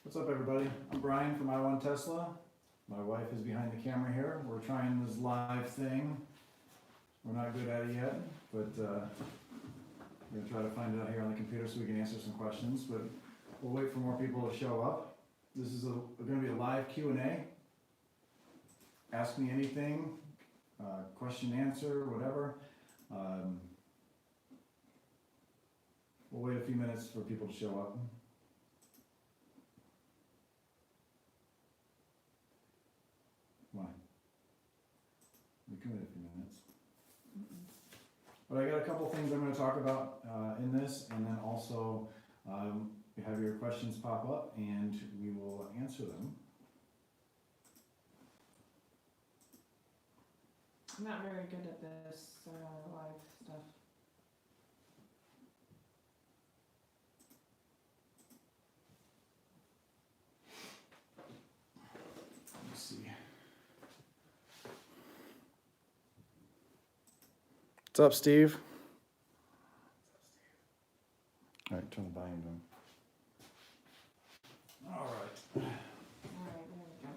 What's up, everybody? I'm Brian from I Want Tesla. My wife is behind the camera here. We're trying this live thing. We're not good at it yet, but we're gonna try to find it out here on the computer so we can answer some questions, but we'll wait for more people to show up. This is gonna be a live Q&A. Ask me anything, question, answer, whatever. We'll wait a few minutes for people to show up. Why? We can wait a few minutes. But I got a couple things I'm going to talk about in this, and then also you have your questions pop up and we will answer them. I'm not very good at this live stuff. Let's see. What's up, Steve? All right, turn the volume down. All right. Alright, there we go.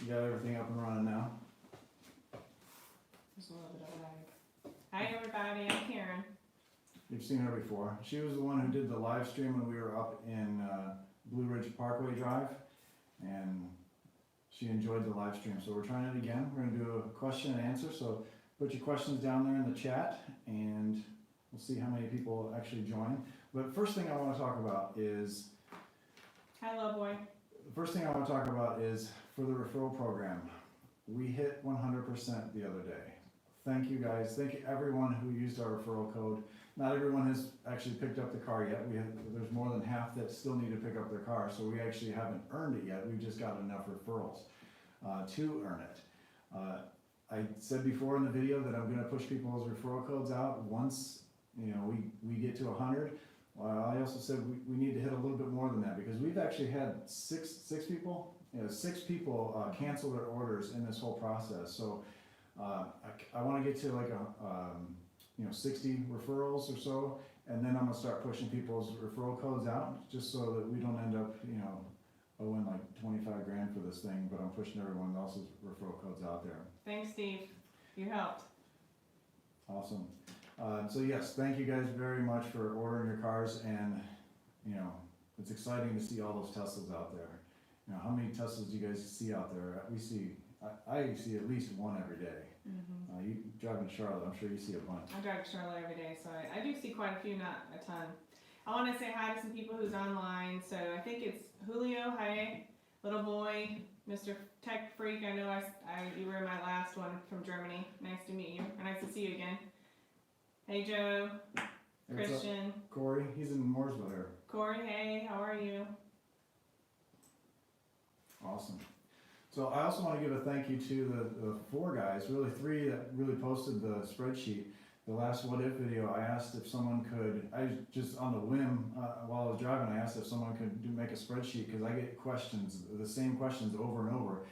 You got everything up and running now? There's a little bit of lag. Hi everybody, I'm Karen. You've seen her before. She was the one who did the live stream when we were up in Blue Ridge Parkway Drive, and she enjoyed the live stream. So we're trying it again. We're going to do a question and answer. So put your questions down there in the chat, and we'll see how many people actually join. But first thing I want to talk about is Hello boy. the first thing I want to talk about is for the referral program. We hit 100% the other day. Thank you guys. Thank you everyone who used our referral code. Not everyone has actually picked up the car yet. There's more than half that still need to pick up their car, so we actually haven't earned it yet. We've just got enough referrals to earn it. I said before in the video that I'm going to push people's referral codes out once we get to 100. I also said we need to hit a little bit more than that, because we've actually had six people cancel their orders in this whole process. So I want to get to like 60 referrals or so, and then I'm gonna start pushing people's referral codes out, just so that we don't end up owing like 25 grand for this thing, but I'm pushing everyone else's referral codes out there. Thanks Steve, you helped. Awesome. So yes, thank you guys very much for ordering your cars, and it's exciting to see all those Teslas out there. How many Teslas do you guys see out there? I see at least one every day. Mm-hmm. You driving to Charlotte, I'm sure you see a bunch. I drive to Charlotte every day, so I do see quite a few, not a ton. I want to say hi to some people who's online. So I think it's Julio. Hi, little boy, Mr. Tech Freak. I know you were in my last one from Germany. Nice to meet you. Or nice to see you again. Hey Joe, Hey, Christian, Corey, he's in Mooresville here. Corey. Hey, how are you? Awesome. So I also want to give a thank you to the four guys, really three, that really posted the spreadsheet. The last What If video, I asked if someone could, just on the whim, while I was driving, I asked if someone could make a spreadsheet, because I get questions, the same questions over and over.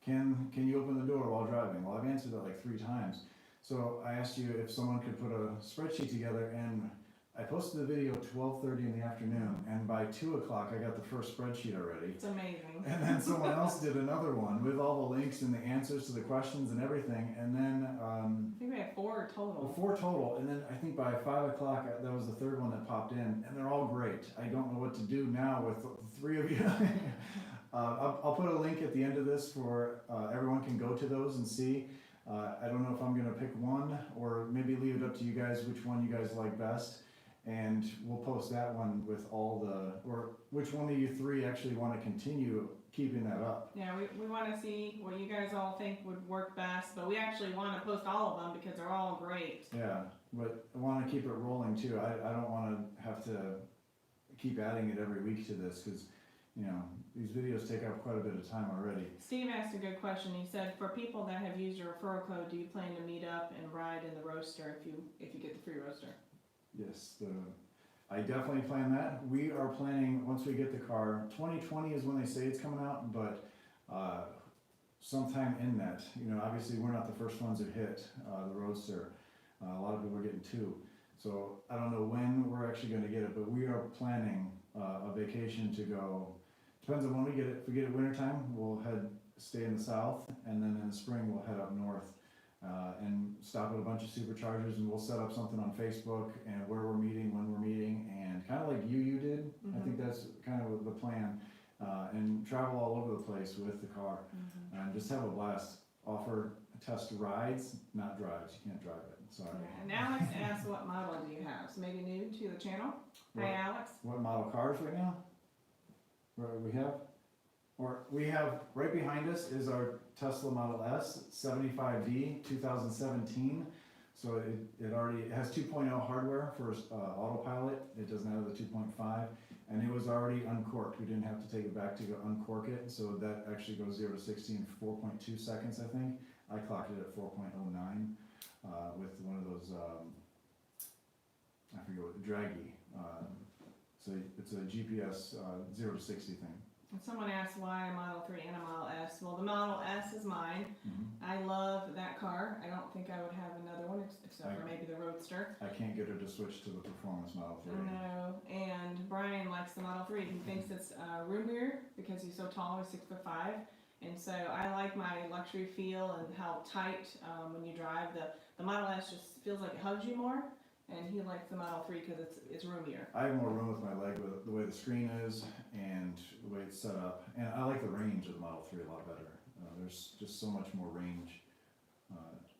Can you open the door while driving? Well, I've answered that like 3 times. So I asked you if someone could put a spreadsheet together, and I posted the video at 12:30 in the afternoon, and by 2 o'clock I got the first spreadsheet already. It's amazing. And then someone else did another one with all the links and the answers to the questions and everything, and then I think we had 4 total. 4 total, and then I think by 5 o'clock that was the third one that popped in, and they're all great. I don't know what to do now with the 3 of you. I'll put a link at the end of this for everyone can go to those and see. I don't know if I'm going to pick one, or maybe leave it up to you guys which one you guys like best, and we'll post that one with or which one of you 3 actually want to continue keeping that up. Yeah, we want to see what you guys all think would work best, but we actually want to post all of them because they're all great. Yeah, but I want to keep it rolling too. I don't want to have to keep adding it every week to this, because these videos take up quite a bit of time already. Steve asked a good question. He said, for people that have used your referral code, do you plan to meet up and ride in the roadster if you get the free roadster? Yes, I definitely plan that. We are planning, once we get the car, 2020 is when they say it's coming out, but sometime in that. Obviously we're not the first ones that hit the roadster. A lot of people are getting 2. So I don't know when we're actually going to get it, but we are planning a vacation to go depends on when we get it. If we get it wintertime, we'll stay in the south, and then in the spring we'll head up north and stop at a bunch of superchargers, and we'll set up something on Facebook and where we're meeting, when we're meeting, and kind of like you did. I think that's kind of the plan, and travel all over the place with the car, and just have a blast. Offer test rides, not drives. You can't drive it. Sorry. And Alex asked, what model do you have? So maybe new to the channel. Hi, Alex. What model cars right now? What do we have? Or we have right behind us is our Tesla Model S 75D 2017. So it already has 2.0 hardware for autopilot. It doesn't have the 2.5, and it was already uncorked. We didn't have to take it back to go uncork it. So that actually goes 0 to 60 in 4.2 seconds, I think. I clocked it at 4.09 with one of those I forget what, draggy. So it's a GPS 0 to 60 thing. And someone asked why a Model 3 and a Model S. Well, the Model S is mine. I love that car. I don't think I would have another one except for maybe the Roadster. I can't get her to switch to the Performance Model 3. No, and Brian likes the Model 3. He thinks it's roomier because he's so tall, he's 6'5". And so I like my luxury feel and how tight when you drive. The Model S just feels like it hugs you more. And he likes the Model 3 because it's roomier. I have more room with my leg with the way the screen is and the way it's set up. And I like the range of the Model 3 a lot better. There's just so much more range.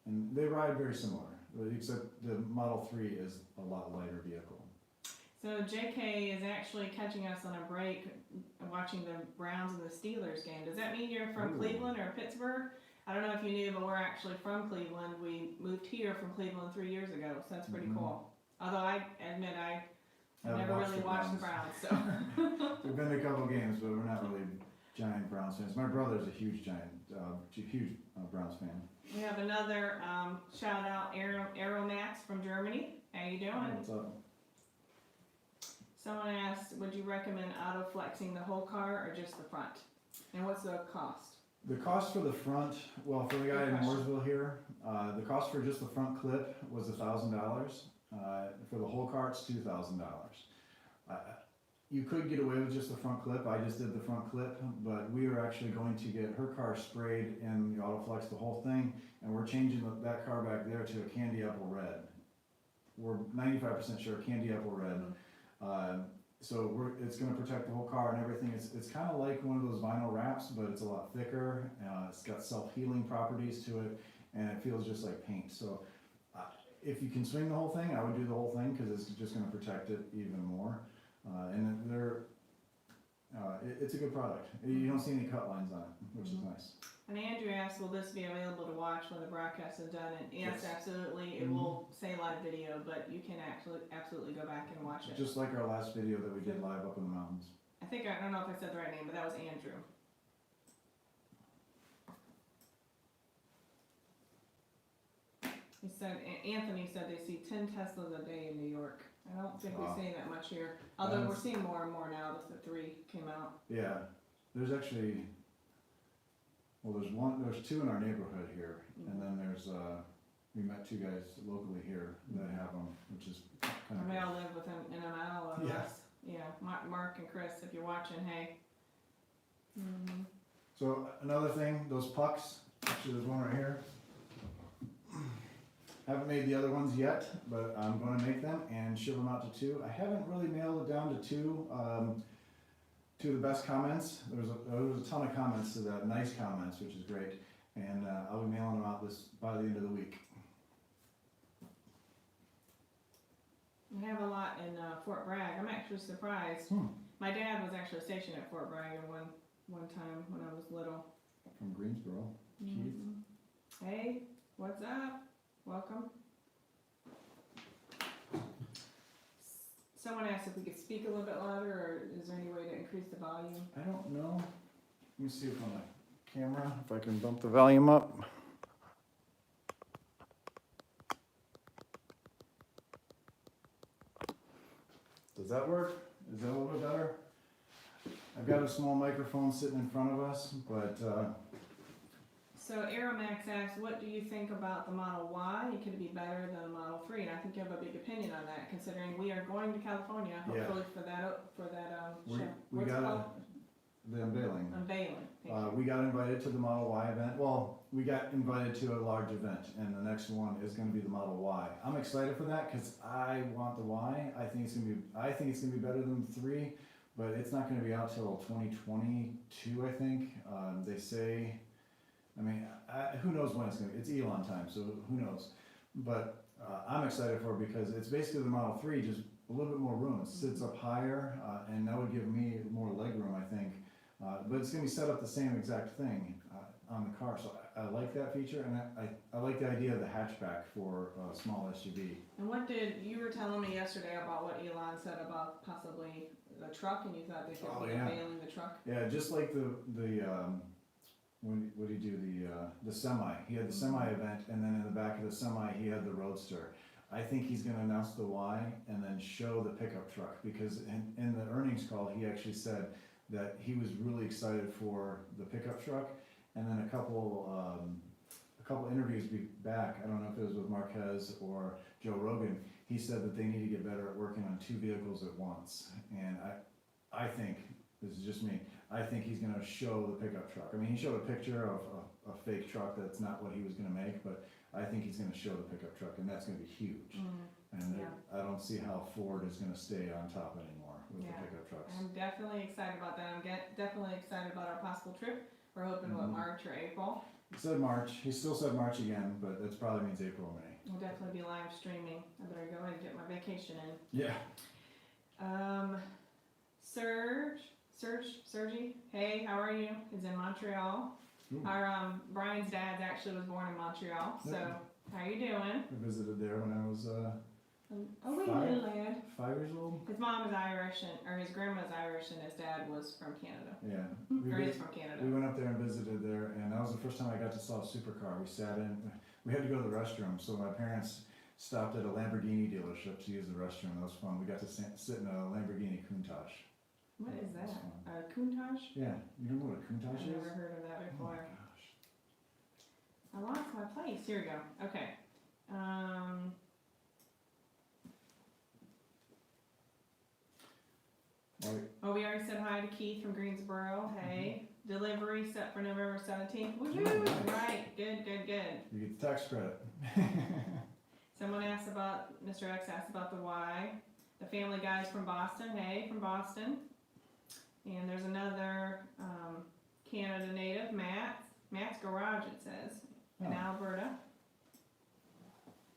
And they ride very similar, except the Model 3 is a lot lighter vehicle. So JK is actually catching us on a break watching the Browns and the Steelers game. Does that mean you're from Cleveland or Pittsburgh? I don't know if you knew, but we're actually from Cleveland. We moved here from Cleveland 3 years ago, so that's pretty cool. Although I admit I never really watched the Browns. So we've been to a couple games, but we're not really giant Browns fans. My brother's a huge Browns fan. We have another shout out, Aeromax from Germany. How you doing? Hey, what's up? Someone asked, would you recommend auto flexing the whole car or just the front? And what's the cost? The cost for the front, well, for the guy in Mooresville here, the cost for just the front clip was $1,000. For the whole car, it's $2,000. You could get away with just the front clip. I just did the front clip, but we are actually going to get her car sprayed in the Autoflex, the whole thing, and we're changing that car back there to a candy apple red. We're 95% sure candy apple red. So it's going to protect the whole car and everything. It's kind of like one of those vinyl wraps, but it's a lot thicker. It's got self-healing properties to it, and it feels just like paint. So if you can swing the whole thing, I would do the whole thing because it's just going to protect it even more. And it's a good product. You don't see any cut lines on it, which is nice. And Andrew asked, will this be available to watch when the broadcast is done? And yes, absolutely. It will say live video, but you can absolutely go back and watch it. Just like our last video that we did live up in the mountains. I don't know if I said the right name, but that was Andrew. He said, Anthony said they see 10 Teslas a day in New York. I don't think we see that much here. Although we're seeing more and more now that the 3 came out. Yeah, there's actually, well, there's 2 in our neighborhood here, and then there's we met 2 guys locally here that have them, which is kind of. They all live within a mile of us. Yeah, Mark and Chris, if you're watching, hey. So another thing, those pucks. Actually, there's one right here. Haven't made the other ones yet, but I'm going to make them and ship them out to 2. I haven't really nailed it down to 2. 2 of the best comments. There was a ton of comments to that, nice comments, which is great. And I'll be mailing them out by the end of the week. We have a lot in Fort Bragg. I'm actually surprised. My dad was actually stationed at Fort Bragg one time when I was little. From Greensboro, Keith. Hey, what's up? Welcome. Someone asked if we could speak a little bit louder, or is there any way to increase the volume? I don't know. Let me see if on the camera, if I can bump the volume up. Does that work? Is that a little bit better? I've got a small microphone sitting in front of us, but So Aeromax asks, what do you think about the Model Y? Could it be better than the Model 3? And I think you have a big opinion on that, considering we are going to California, hopefully for that show. we got the unveiling. Unveiling. We got invited to the Model Y event. Well, we got invited to a large event, and the next one is going to be the Model Y. I'm excited for that because I want the Y. I think it's going to be better than the 3, but it's not going to be out till 2022. I think they say. I mean, who knows when it's going to be? It's Elon time, so who knows? But I'm excited for it because it's basically the Model 3, just a little bit more room. It sits up higher, and that would give me more leg room, I think. But it's going to be set up the same exact thing on the car, so I like that feature, and I like the idea of the hatchback for a small SUV. And you were telling me yesterday about what Elon said about possibly the truck, and you thought they could be unveiling the truck? Yeah, just like the what did he do, the semi. He had the semi event, and then in the back of the semi he had the Roadster. I think he's going to announce the Y and then show the pickup truck, because in the earnings call he actually said that he was really excited for the pickup truck. And then a couple interviews back, I don't know if it was with Marquez or Joe Rogan, he said that they need to get better at working on 2 vehicles at once. And I think, this is just me, I think he's going to show the pickup truck. I mean, he showed a picture of a fake truck that's not what he was going to make, but I think he's going to show the pickup truck, and that's going to be huge. And I don't see how Ford is going to stay on top anymore with the pickup trucks. I'm definitely excited about that. I'm definitely excited about our possible trip. We're hoping, March or April? He said March. He still said March again, but that probably means April or May. We'll definitely be live streaming. I better go ahead and get my vacation in. Yeah. Sergi, hey, how are you? Is in Montreal. Ooh. Our Brian's dad actually was born in Montreal, so how you doing? I visited there when I was little lad. 5 years old. His mom is Irish, or his grandma's Irish, and his dad was from Canada. Yeah. Or is from Canada. We went up there and visited there, and that was the first time I got to saw a supercar. We sat in. We had to go to the restroom, so my parents stopped at a Lamborghini dealership to use the restroom. That was fun. We got to sit in a Lamborghini Countach. What is that? A Countach? Yeah. You remember what a Countach is? I've never heard of that before. Oh my gosh. I lost my place. Here we go. Okay. Oh, we already said hi to Keith from Greensboro. Hey. Delivery set for November 17th. Woohoo! Right. Good. You get the tax credit. Someone asked about, Mr. X asked about the Y. The Family Guy's from Boston. Hey, from Boston. And there's another Canada native, Matt's Garage, it says, in Alberta.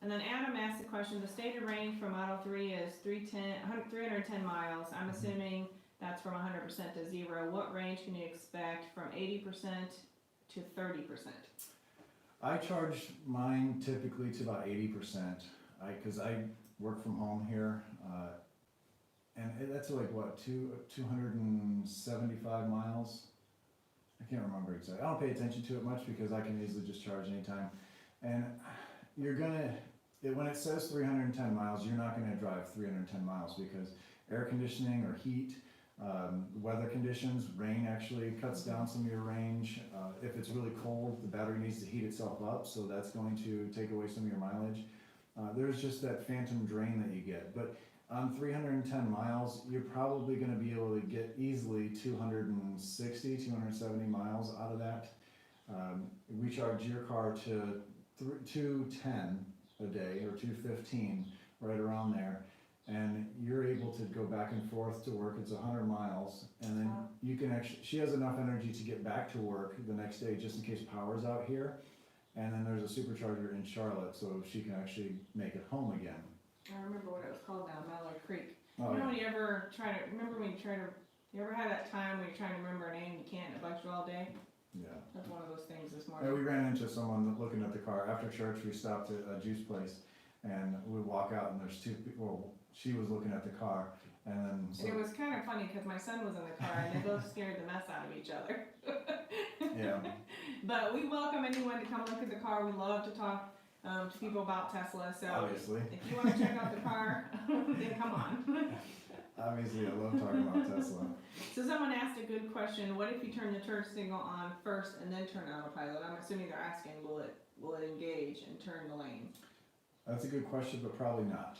And then Adam asked the question, the stated range for Model 3 is 310 miles. I'm assuming that's from 100% to 0. What range can you expect from 80% to 30%? I charge mine typically to about 80%. Because I work from home here, and that's like what, 275 miles? I can't remember exactly. I don't pay attention to it much because I can easily just charge anytime. And you're gonna, when it says 310 miles, you're not gonna drive 310 miles because air conditioning or heat, weather conditions, rain actually cuts down some of your range. If it's really cold, the battery needs to heat itself up, so that's going to take away some of your mileage. There's just that phantom drain that you get. But on 310 miles, you're probably going to be able to get easily 260, 270 miles out of that. We charge your car to 210 a day or 215, right around there. And you're able to go back and forth to work. It's 100 miles. And then you can actually, she has enough energy to get back to work the next day just in case power's out here. And then there's a supercharger in Charlotte, so she can actually make it home again. I remember what it was called now, Mallard Creek. Oh, you know when you ever you ever had that time when you're trying to remember a name and you can't, it bugs you all day? Yeah. That's one of those things this morning. Yeah, we ran into someone looking at the car. After church, we stopped at a juice place, and we walk out, and there's 2 people. Well, she was looking at the car, and then... And it was kind of funny, because my son was in the car, and they both scared the mess out of each other. Yeah. But we welcome anyone to come look at the car. We love to talk to people about Tesla, so Obviously. if you want to check out the car, then come on. Obviously, I love talking about Tesla. So someone asked a good question, what if you turn the turn signal on first and then turn autopilot? I'm assuming they're asking, will it engage and turn the lane? That's a good question, but probably not,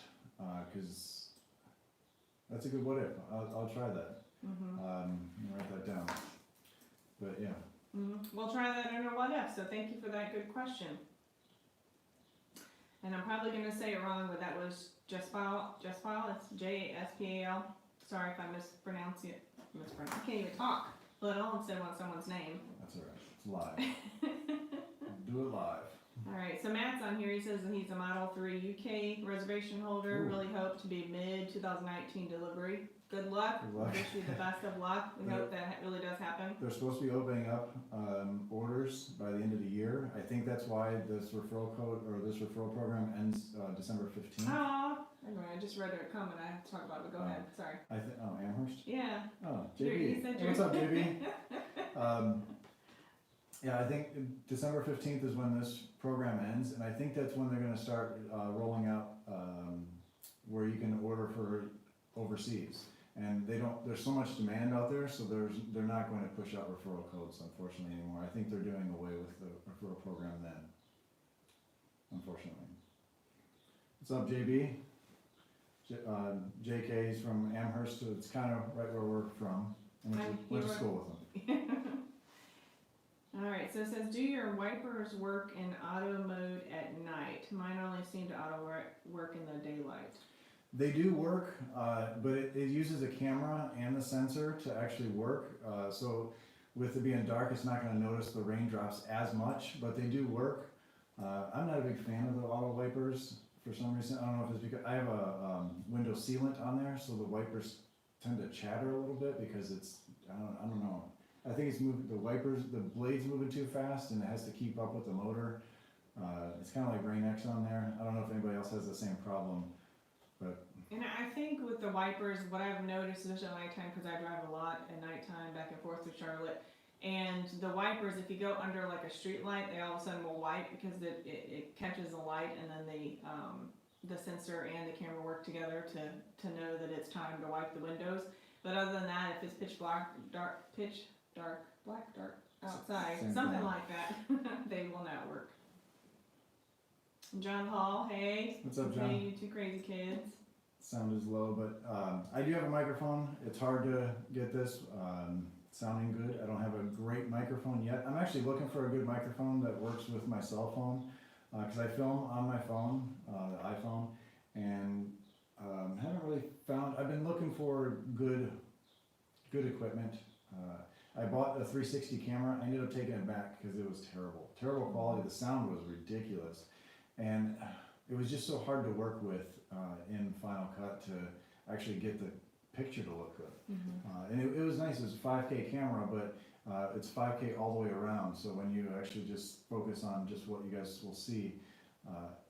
because that's a good what if. I'll try that. Let me write that down. but yeah. We'll try that under what if, so thank you for that good question. And I'm probably gonna say it wrong, but that was Jespal, it's Jaspal. Sorry if I mispronounce it. I can't even talk, let alone say someone's name. That's alright, it's live. Do it live. Alright, so Matt's on here, he says that he's a Model 3 UK reservation holder, Ooh. really hope to be mid 2019 delivery. Good luck. Good luck. Wish you the best of luck. We hope that really does happen. They're supposed to be opening up orders by the end of the year. I think that's why this referral code or this referral program ends December 15th. Aw, anyway, I just read it coming. I have to talk about it. But go ahead. Sorry. Amherst? Yeah. Oh, Here, you JB. said Hey, what's up, JB? Yeah, I think December 15th is when this program ends, and I think that's when they're going to start rolling out where you can order for overseas. And there's so much demand out there, so they're not going to push out referral codes, unfortunately, anymore. I think they're doing away with the referral program then, unfortunately. What's up, JB? JK is from Amherst, so it's kind of right where we're from. I went to school with them. Alright, so it says, do your wipers work in auto mode at night? Mine only seem to auto work in the daylight. They do work, but it uses a camera and the sensor to actually work. So with it being dark, it's not going to notice the raindrops as much, but they do work. I'm not a big fan of the auto wipers for some reason. I don't know if it's because I have a window sealant on there, so the wipers tend to chatter a little bit because it's, I don't know. I think it's moving, the blade's moving too fast and it has to keep up with the motor. It's kind of like Rain X on there. I don't know if anybody else has the same problem. And I think with the wipers, what I've noticed, especially at nighttime, because I drive a lot at nighttime back and forth to Charlotte, and the wipers, if you go under like a street light, they all of a sudden will wipe because it catches the light, and then the sensor and the camera work together to know that it's time to wipe the windows. But other than that, if it's pitch dark outside, something like that, they will not work. John Hall, hey. What's up, John? Hey, you two crazy kids. Sound is low, but I do have a microphone. It's hard to get this sounding good. I don't have a great microphone yet. I'm actually looking for a good microphone that works with my cell phone because I film on my phone, the iPhone, and haven't really found. I've been looking for good equipment. I bought a 360 camera. I ended up taking it back because it was terrible quality. The sound was ridiculous, and it was just so hard to work with in Final Cut to actually get the picture to look good. And it was nice. It was a 5K camera, but it's 5K all the way around. So when you actually just focus on just what you guys will see,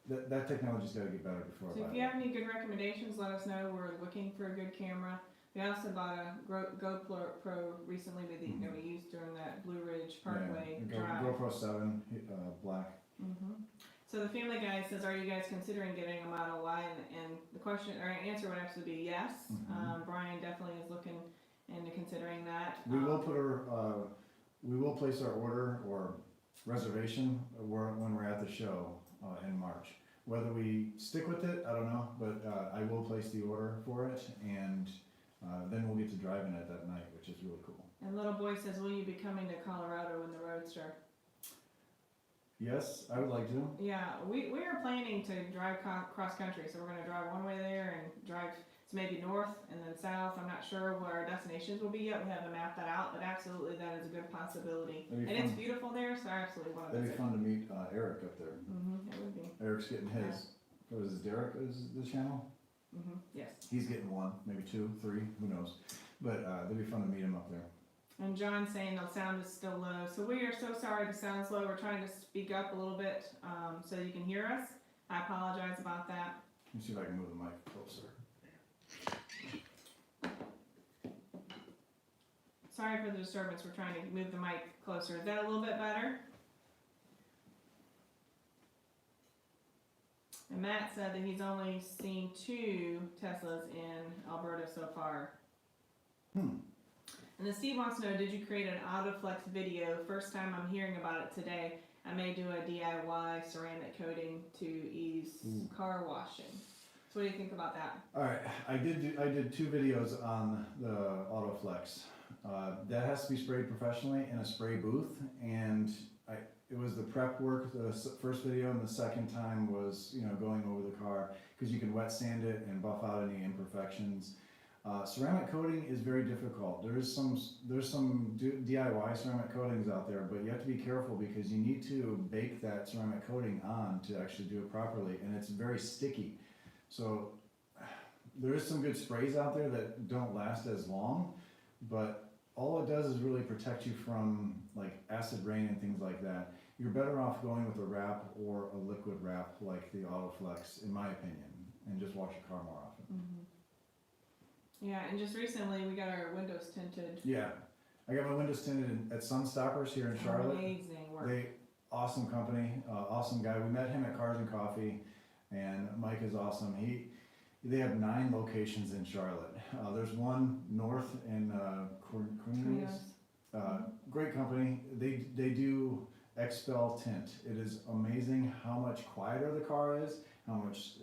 that technology's got to get better before I buy it. So if you have any good recommendations, let us know. We're looking for a good camera. We also bought a GoPro recently that we used during that Blue Ridge Parkway drive. GoPro 7 black. So the Family Guy says, are you guys considering getting a Model Y? And the question or answer would absolutely be yes. Brian definitely is looking into considering that. We will place our order or reservation when we're at the show in March. Whether we stick with it, I don't know, but I will place the order for it, and then we'll get to driving it that night, which is really cool. And Little Boy says, will you be coming to Colorado in the Roadster? Yes, I would like to. Yeah, we are planning to drive cross country, so we're going to drive one way there and drive to maybe north and then south. I'm not sure where our destinations will be yet. We haven't mapped that out, but absolutely that is a good possibility. And it's beautiful there, so I absolutely want to visit. That'd be fun to meet Eric up there. It would be. Eric's getting his. What was his Derek? Is the channel? Yes. He's getting 1, maybe 2, 3, who knows? But it'd be fun to meet him up there. And John's saying the sound is still low. So we are so sorry the sound's low. We're trying to speak up a little bit so you can hear us. I apologize about that. Let me see if I can move the mic closer. Sorry for the disturbance. We're trying to move the mic closer. Is that a little bit better? And Matt said that he's only seen 2 Teslas in Alberta so far. And then Steve wants to know, did you create an AutoFlex video? First time I'm hearing about it today. I may do a DIY ceramic coating to ease car washing. So what do you think about that? All right, I did 2 videos on the AutoFlex. That has to be sprayed professionally in a spray booth, and it was the prep work, the first video, and the second time was, you know, going over the car, because you can wet sand it and buff out any imperfections. Ceramic coating is very difficult. There's some DIY ceramic coatings out there, but you have to be careful because you need to bake that ceramic coating on to actually do it properly, and it's very sticky. So there is some good sprays out there that don't last as long, but all it does is really protect you from like acid rain and things like that. You're better off going with a wrap or a liquid wrap like the Autoflex, in my opinion, and just wash your car more often. Mm-hmm. Yeah, and just recently we got our windows tinted. Yeah, I got my windows tinted at Sunstoppers here in Charlotte. Amazing work. Awesome company, awesome guy. We met him at Cars and Coffee, and Mike is awesome. They have 9 locations in Charlotte. There's one north in Cornelius. Great company. They do Expel tint. It is amazing how much quieter the car is, how much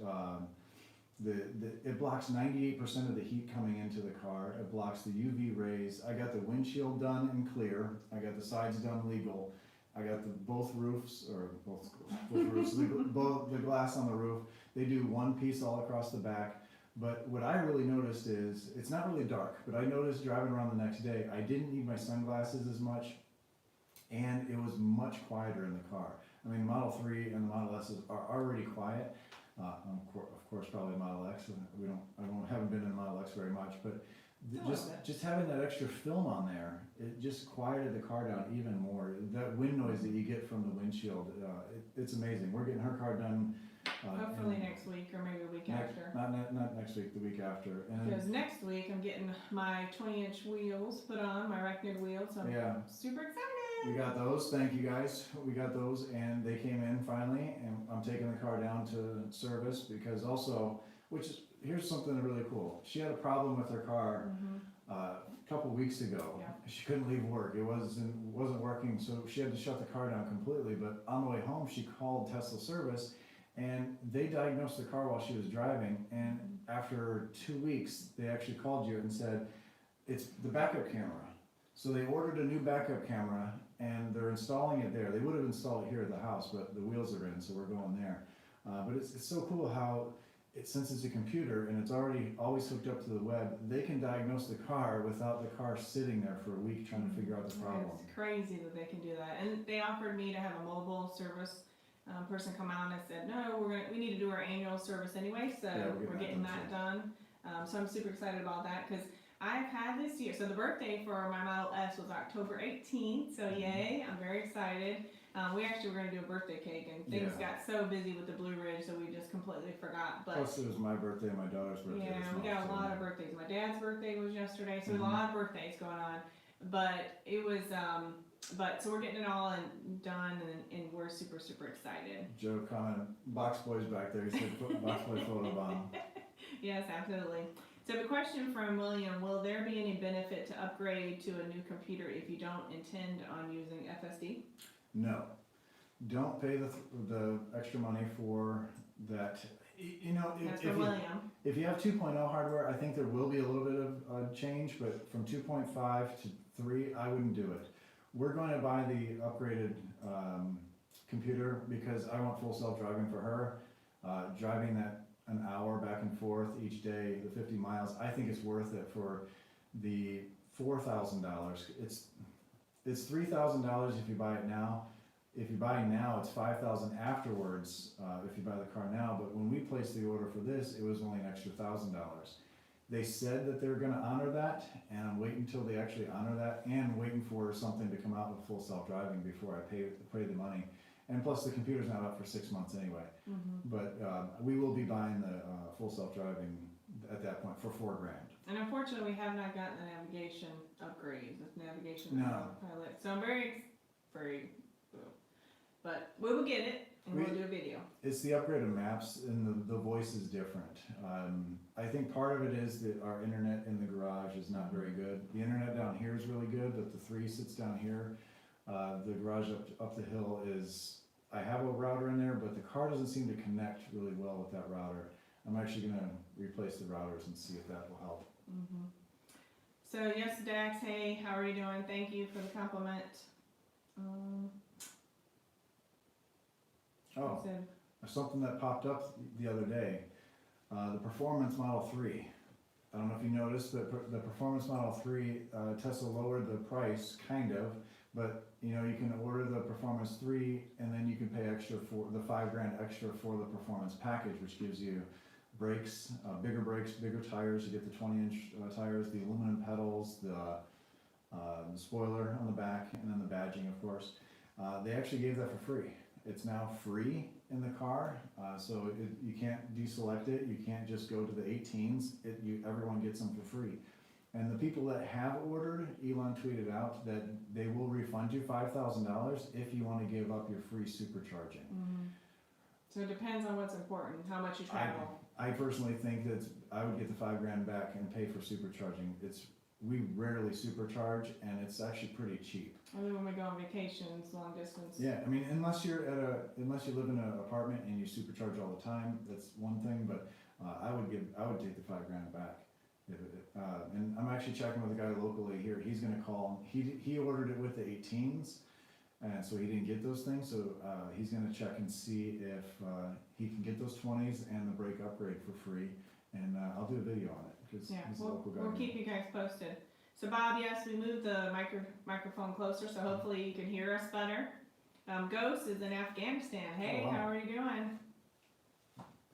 it blocks 98% of the heat coming into the car. It blocks the UV rays. I got the windshield done in clear. I got the sides done legal. I got both roofs, both the glass on the roof. They do one piece all across the back. But what I really noticed is, it's not really dark, but I noticed driving around the next day, I didn't need my sunglasses as much, and it was much quieter in the car. I mean, Model 3 and the Model S are already quiet. Of course, probably Model X. Haven't been in Model X very much, but just having that extra film on there, it just quieted the car down even more. That wind noise that you get from the windshield, it's amazing. We're getting her car done. Hopefully next week or maybe the week after. Not next week, the week after. Because next week I'm getting my 20-inch wheels put on, my Recnid wheels, so I'm super excited. We got those, thank you guys. We got those, and they came in finally, and I'm taking the car down to service because also, here's something really cool. She had a problem with her car a couple weeks ago. Yeah. She couldn't leave work. It wasn't working, so she had to shut the car down completely. But on the way home, she called Tesla service, and they diagnosed the car while she was driving. And after 2 weeks, they actually called you and said, it's the backup camera. So they ordered a new backup camera, and they're installing it there. They would have installed it here at the house, but the wheels are in, so we're going there. But it's so cool how, since it's a computer and it's always hooked up to the web, they can diagnose the car without the car sitting there for a week trying to figure out the problem. It's crazy that they can do that. And they offered me to have a mobile service person come out, and I said, no, we need to do our annual service anyway, so we're getting that done. So I'm super excited about that because I've had this year, so the birthday for my Model S was October 18th, so yay, I'm very excited. We actually were going to do a birthday cake, and things got so busy with the Blue Ridge, so we just completely forgot. But plus it was my birthday and my daughter's birthday. Yeah, we got a lot of birthdays. My dad's birthday was yesterday, so a lot of birthdays going on. But it was, so we're getting it all done, and we're super, super excited. Joe commented, Box Boy's back there. He said, put Box Boy photo bomb. Yes, absolutely. So the question from William, will there be any benefit to upgrade to a new computer if you don't intend on using FSD? No. Don't pay the extra money for that. You know, if you have 2.0 hardware, I think there will be a little bit of change, but from 2.5 to 3, I wouldn't do it. We're going to buy the upgraded computer because I want full self-driving for her. Driving that an hour back and forth each day, the 50 miles, I think it's worth it for the $4,000. It's $3,000 if you buy it now. If you buy now, it's $5,000 afterwards if you buy the car now. But when we placed the order for this, it was only an extra $1,000. They said that they're going to honor that, and I'm waiting until they actually honor that, and waiting for something to come out with full self-driving before I pay the money. And plus, the computer's not up for 6 months anyway. But we will be buying the full self-driving at that point for $4,000. And unfortunately, we have not gotten the navigation upgrades with navigation pilot. So I'm very, but we will get it, and we'll do a video. It's the upgrade of maps, and the voice is different. I think part of it is that our internet in the garage is not very good. The internet down here is really good, but the 3 sits down here. The garage up the hill is, I have a router in there, but the car doesn't seem to connect really well with that router. I'm actually going to replace the routers and see if that will help. So yes, Dax, hey, how are you doing? Thank you for the compliment. Oh, So, something that popped up the other day, the Performance Model 3. I don't know if you noticed, but the Performance Model 3, Tesla lowered the price, kind of, but you know, you can order the Performance 3 and then you can pay extra for the $5,000 extra for the Performance package, which gives you brakes, bigger tires. You get the 20-inch tires, the aluminum pedals, the spoiler on the back, and then the badging, of course. They actually gave that for free. It's now free in the car, so you can't deselect it. You can't just go to the 18s. Everyone gets them for free. And the people that have ordered, Elon tweeted out that they will refund you $5,000 if you want to give up your free supercharging. So it depends on what's important, how much you travel. I personally think that I would get the $5,000 back and pay for supercharging. We rarely supercharge, and it's actually pretty cheap. Only when we go on vacations, long distance. Yeah, I mean, unless you live in an apartment and you supercharge all the time, that's one thing. But I would take the $5,000 back. And I'm actually checking with a guy locally here. He's gonna call. He ordered it with the 18s, and so he didn't get those things. So he's gonna check and see if he can get those 20s and the brake upgrade for free. And I'll do a video on it because he's a local guy. We'll keep you guys posted. So Bob, yes, we moved the microphone closer, so hopefully you can hear us better. Ghost is in Afghanistan. Hey, Oh, wow. how are you doing?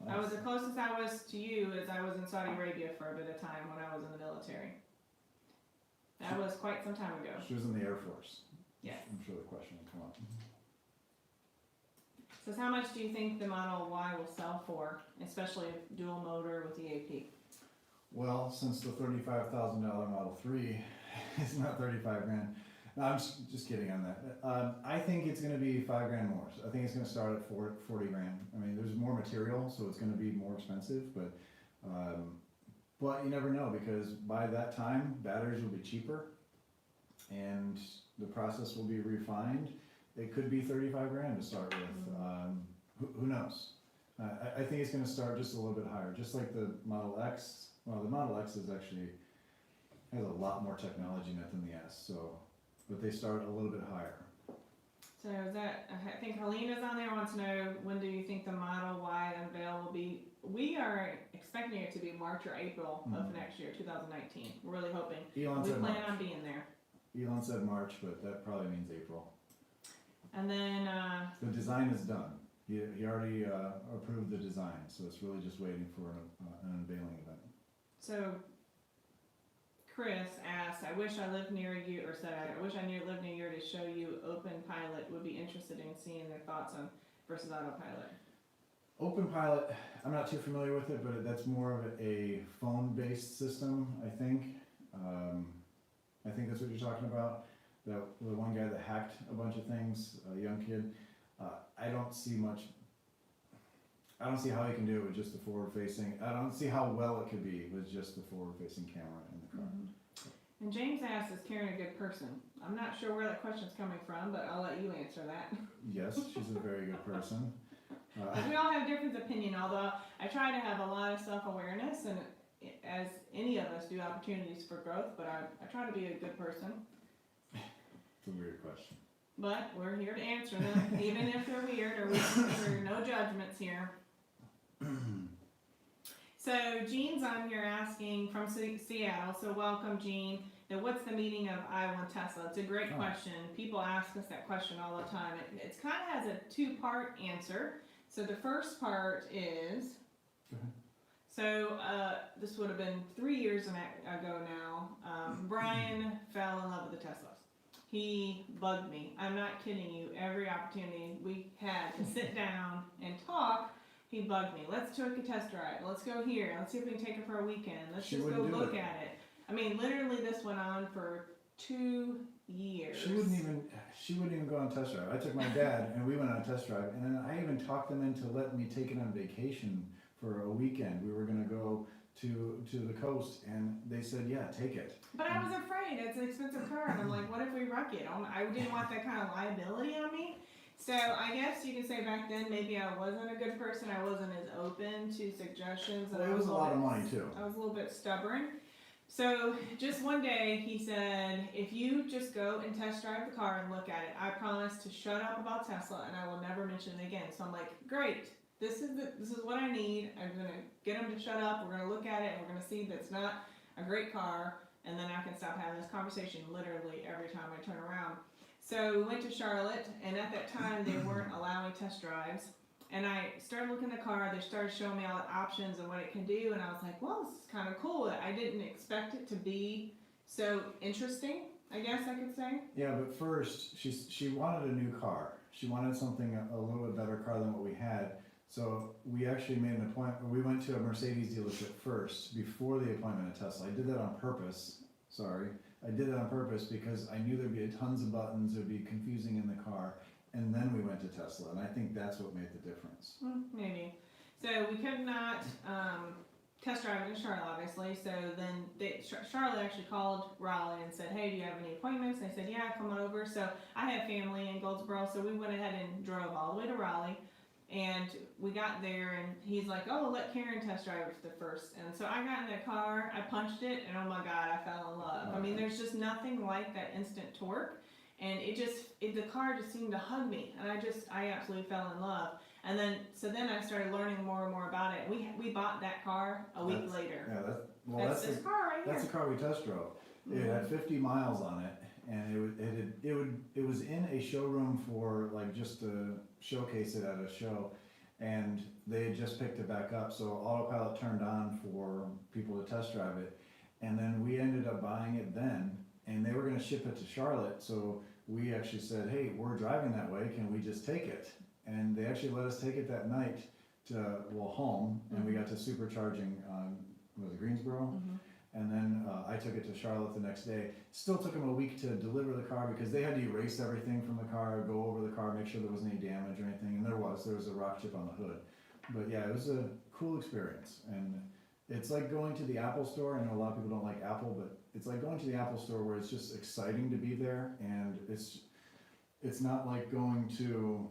I was the closest I was to you as I was in Saudi Arabia for a bit of time when I was in the military. That was quite some time ago. She was in the Air Force. Yes. I'm sure the question will come up. Says, how much do you think the Model Y will sell for, especially dual motor with the AP? Well, since the $35,000 Model 3 is not $35,000, no, I'm just kidding on that. I think it's going to be $5,000 more. So I think it's going to start at $40,000. I mean, there's more material, so it's going to be more expensive, but you never know, because by that time, batteries will be cheaper, and the process will be refined. It could be $35,000 to start with. Who knows? I think it's going to start just a little bit higher, just like the Model X. Well, the Model X has a lot more technology in it than the S. So, but they start a little bit higher. So is that, I think Helena's on there, wants to know, when do you think the Model Y unveil will be? We are expecting it to be March or April of next year, 2019. We're really hoping. Elon we said plan March. on being there. Elon said March, but that probably means April. And then the design is done. He already approved the design, so it's really just waiting for an unveiling event. so Chris asked, I wish I lived near you, or said, I wish I lived near you to show you Open Pilot. Would be interested in seeing their thoughts on versus Autopilot. Open Pilot, I'm not too familiar with it, but that's more of a phone-based system, I think. I think that's what you're talking about. The one guy that hacked a bunch of things, a young kid. I don't see how he can do it with just the forward-facing. I don't see how well it could be with just the forward-facing camera in the car. And James asks, is Karen a good person? I'm not sure where that question's coming from, but I'll let you answer that. Yes, she's a very good person. We all have different opinion, although I try to have a lot of self-awareness, and as any of us do, opportunities for growth, but I try to be a good person. It's a weird question. But we're here to answer them, even if they're weird, or we're no judgments here. So Jean's on here asking from Seattle, so welcome Jean. Now what's the meaning of I want Tesla? It's a great question. People ask us that question all the time. It kind of has a two-part answer. So the first part is, so this would have been 3 years ago now. Brian fell in love with the Teslas. He bugged me. I'm not kidding you. Every opportunity we had to sit down and talk, he bugged me. Let's take a test drive. Let's go here. Let's see if we can take it for a weekend. Let's just go look at it. I mean, literally this went on for 2 years. She wouldn't even go on test drive. I took my dad and we went on a test drive, and then I even talked them into letting me take it on vacation for a weekend. We were gonna go to the coast, and they said, yeah, take it. But I was afraid. It's an expensive car, and I'm like, what if we wreck it? I didn't want that kind of liability on me. So I guess you can say back then maybe I wasn't a good person. I wasn't as open to suggestions. Well, it was a lot of money too. I was a little bit stubborn. So just one day he said, if you just go and test drive the car and look at it, I promise to shut up about Tesla and I will never mention it again. So I'm like, great. This is what I need. I'm gonna get him to shut up. We're gonna look at it and we're gonna see that it's not a great car, and then I can stop having this conversation literally every time I turn around. So we went to Charlotte, and at that time they weren't allowing test drives. And I started looking at the car. They started showing me all the options and what it can do, and I was like, well, this is kind of cool. I didn't expect it to be so interesting, I guess I could say. Yeah, but first she wanted a new car. She wanted something a little bit better car than what we had. So we actually made an appointment. We went to a Mercedes dealership first before the appointment at Tesla. I did that on purpose. Sorry, I did it on purpose because I knew there'd be tons of buttons. It'd be confusing in the car. And then we went to Tesla, and I think that's what made the difference. Maybe. So we could not test drive it in Charlotte, obviously. So then Charlotte actually called Raleigh and said, hey, do you have any appointments? And they said, yeah, come on over. So I have family in Goldsboro, so we went ahead and drove all the way to Raleigh. And we got there, and he's like, oh, let Karen test drive it first. And so I got in that car, I punched it, and oh my God, I fell in love. I mean, there's just nothing like that instant torque. And the car just seemed to hug me, and I absolutely fell in love. And then I started learning more and more about it. We bought that car a week later. Yeah, that's this car right here. That's the car we test drove. It had 50 miles on it, and it was in a showroom for like just to showcase it at a show, and they had just picked it back up. So autopilot turned on for people to test drive it, and then we ended up buying it then. And they were going to ship it to Charlotte, so we actually said, hey, we're driving that way, can we just take it? And they actually let us take it that night to, home, and we got to supercharging, was it Greensboro? And then I took it to Charlotte the next day. Still took them a week to deliver the car because they had to erase everything from the car, go over the car, make sure there wasn't any damage or anything, and there was a rock chip on the hood. But yeah, it was a cool experience, and it's like going to the Apple store. I know a lot of people don't like Apple, but it's like going to the Apple store where it's just exciting to be there, and it's not like going to,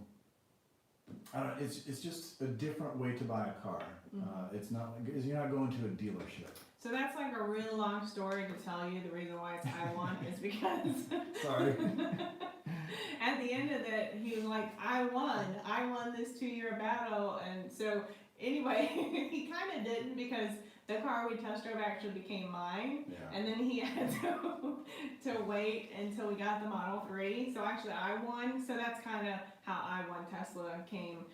I don't know, it's just a different way to buy a car. It's not like, you're not going to a dealership. So that's like a really long story to tell you. The reason why it's I won is because Sorry. At the end of it, he was like, I won this 2-year battle. And so anyway, he kind of didn't, because the car we test drove actually became mine. Yeah. And then he had to wait until we got the Model 3. So actually I won. So that's kind of how I won Tesla came.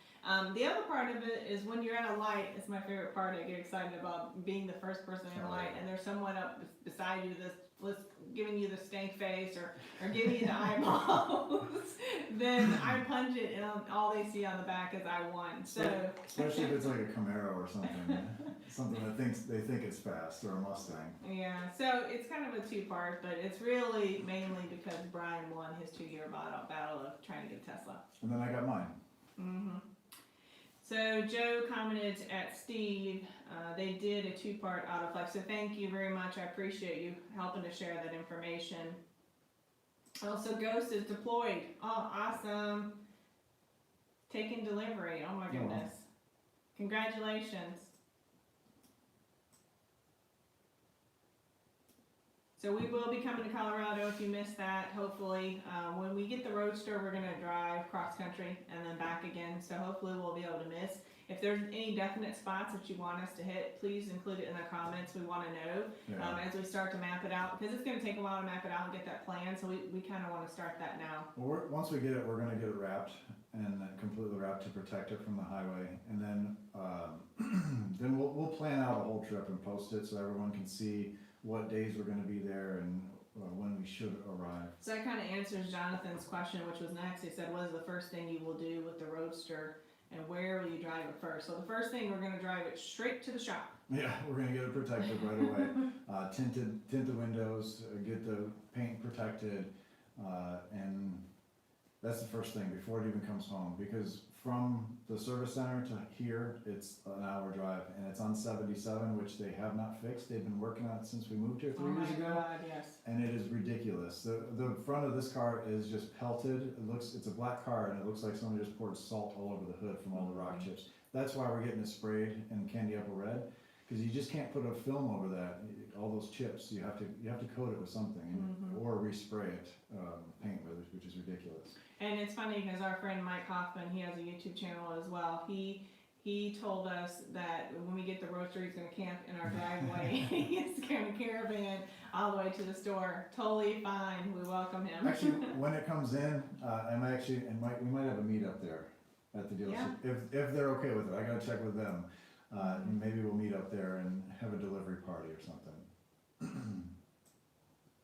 The other part of it is when you're at a light. It's my favorite part. I get excited about being the first person in a light, and there's someone up beside you that's giving you the stank face or giving you the eyeballs. Then I punch it, and all they see on the back is I won. So especially if it's like a Camaro or something that they think it's fast, or a Mustang. Yeah, so it's kind of a two-part, but it's really mainly because Brian won his 2-year battle of trying to get a Tesla. And then I got mine. So Joe commented at Steve, they did a 2-part Autoflex, so thank you very much. I appreciate you helping to share that information. Also, Ghost is deployed. Oh, awesome. Taking delivery. Oh my goodness. Congratulations. So we will be coming to Colorado if you missed that, hopefully. When we get the Roadster, we're going to drive cross country and then back again. So hopefully we'll be able to miss. If there's any definite spots that you want us to hit, please include it in the comments. We want to know as we start to map it out, because it's going to take a while to map it out and get that plan. So we kind of want to start that now. Well, once we get it, we're going to get it wrapped and completely wrapped to protect it from the highway. And then then we'll plan out a whole trip and post it so everyone can see what days we're going to be there and when we should arrive. So that kind of answers Jonathan's question, which was next. He said, what is the first thing you will do with the Roadster, and where will you drive it first? So the first thing, we're going to drive it straight to the shop. Yeah, we're going to get it protected right away. Tint the windows, get the paint protected, and that's the first thing before it even comes home, because from the service center to here, it's an hour drive, and it's on 77, which they have not fixed. They've been working on it since we moved here 3 years ago. Oh my God, yes. And it is ridiculous. The front of this car is just pelted. It's a black car, and it looks like someone just poured salt all over the hood from all the rock chips. That's why we're getting it sprayed in candy apple red, cause you just can't put a film over that, all those chips, you have to coat it with something, or respray it, paint with it, which is ridiculous. And it's funny because our friend Mike Hoffman, he has a YouTube channel as well. He told us that when we get the roaster, he's going to camp in our driveway. He's going to caravan all the way to the store. Totally fine. We welcome him. Actually, when it comes in, we might have a meet up there at the dealership, if they're okay with it. I gotta check with them. Maybe we'll meet up there and have a delivery party or something.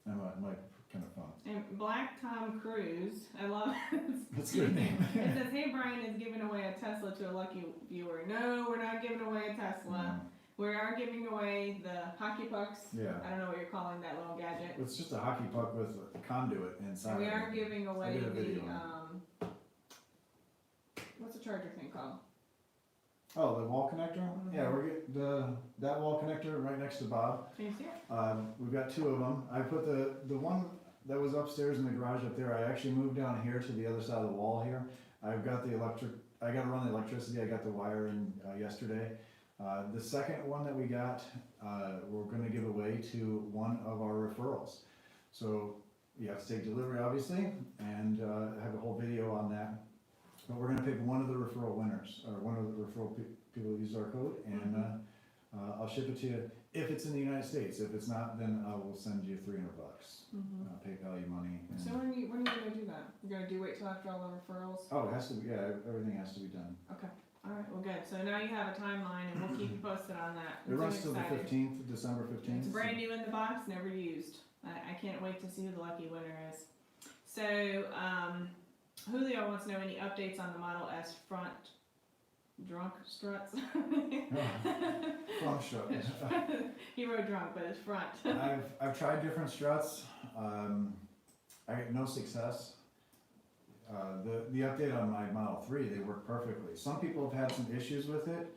That might be kind of fun. And Black Tom Cruise, I love it. That's a good name. It says, "Hey, Brian is giving away a Tesla to a lucky viewer." No, we're not giving away a Tesla. We are giving away the hockey pucks. Yeah. I don't know what you're calling that little gadget. It's just a hockey puck with a conduit inside. And we of are it. giving away I did a video the what's the charger thing called? Oh, the wall connector? Yeah, we're getting that wall connector right next to Bob. Can you see it? We've got two of them. I put the one that was upstairs in the garage up there, I actually moved down here to the other side of the wall here. I've got the I gotta run the electricity, I got the wire in yesterday. The second one that we got, we're gonna give away to one of our referrals. So you have to take delivery obviously, and have a whole video on that. But we're gonna pick one of the referral winners, or one of the referral people who use our code, and I'll ship it to you if it's in the United States. If it's not, then I will send you $300, PayPal you money. And So when are you gonna do that? You're gonna wait till after all the referrals? oh, it has to be, yeah, everything has to be done. Okay. All right. Well, good. So now you have a timeline, and we'll keep you posted on that. It I'm runs so till the excited. 15th, December 15th. It's brand new in the box, never used. I can't wait to see who the lucky winner is. So, Julio wants to know any updates on the Model S front drunk struts. Front strut. He wrote drunk, but it's front. I've tried different struts. I had no success. The update on my Model 3, they work perfectly. Some people have had some issues with it,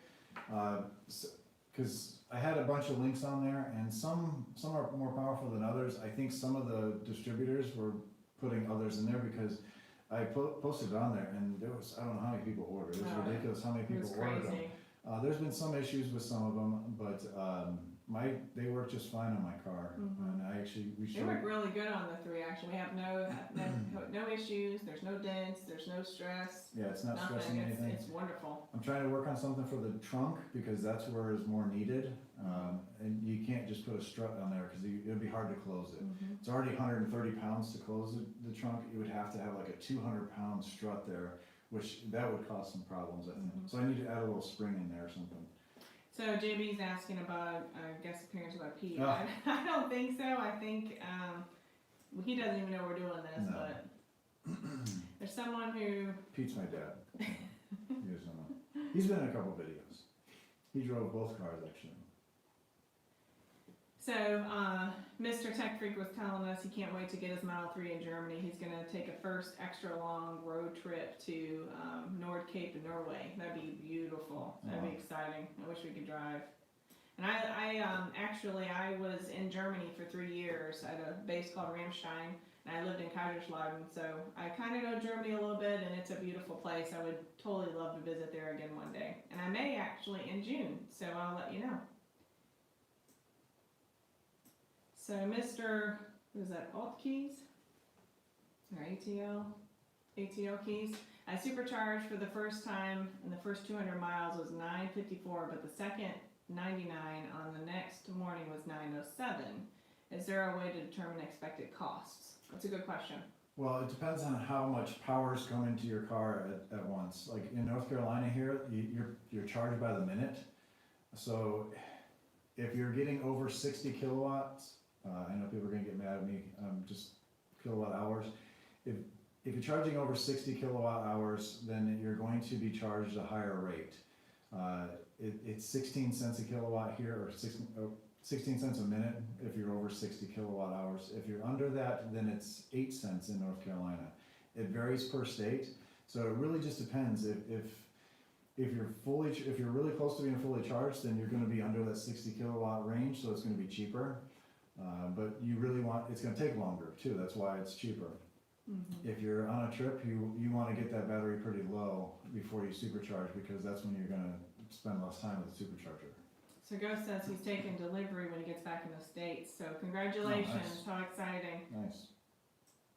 because I had a bunch of links on there, and some are more powerful than others. I think some of the distributors were putting others in there because I posted it on there, and there was, I don't know how many people ordered. It was ridiculous how many people ordered them. There's been some issues with some of them, but they work just fine on my car, and They work really good on the 3. Actually, we have no issues. There's no dents. There's no stress. Yeah, it's not nothing. stressing anything. It's wonderful. I'm trying to work on something for the trunk because that's where it's more needed, and you can't just put a strut on there because it'd be hard to close it. It's already 130 pounds to close the trunk. You would have to have like a 200-pound strut there, which that would cause some problems, I think. So I need to add a little spring in there or something. So JB's asking about guest appearance by Pete. Oh. I don't think so. I think he doesn't even know we're doing this, No. but there's someone who. Pete's my dad. He is someone. He's been in a couple videos. He drove both cars actually. So Mr. Tech Freak was telling us he can't wait to get his Model 3 in Germany. He's going to take a first extra long road trip to Nord Cape in Norway. That'd be beautiful. That'd be exciting. I wish we could drive. And I was in Germany for 3 years at a base called Ramstein, and I lived in Kaiserslautern. So I kind of know Germany a little bit, and it's a beautiful place. I would totally love to visit there again one day. And I may actually in June, so I'll let you know. So Mr. What is that, Alt Keys? Or ATL Keys. I supercharged for the first time, and the first 200 miles was $9.54, but the second 99 on the next morning was $9.07. Is there a way to determine expected costs? That's a good question. Well, it depends on how much power is coming to your car at once. Like in North Carolina here, you're charged by the minute. So if you're getting over 60 kilowatts, I know people are going to get mad at me, just kilowatt hours. If you're charging over 60 kilowatt hours, then you're going to be charged a higher rate. It's 16 cents a kilowatt here, or 16 cents a minute if you're over 60 kilowatt hours. If you're under that, then it's 8 cents in North Carolina. It varies per state, so it really just depends. If you're really close to being fully charged, then you're going to be under that 60 kilowatt range, so it's going to be cheaper. But you really it's going to take longer too. That's why it's cheaper. If you're on a trip, you want to get that battery pretty low before you supercharge, because that's when you're going to spend less time with the supercharger. So Ghost says he's taking delivery when he gets back in the States, so congratulations, nice. how exciting. Nice.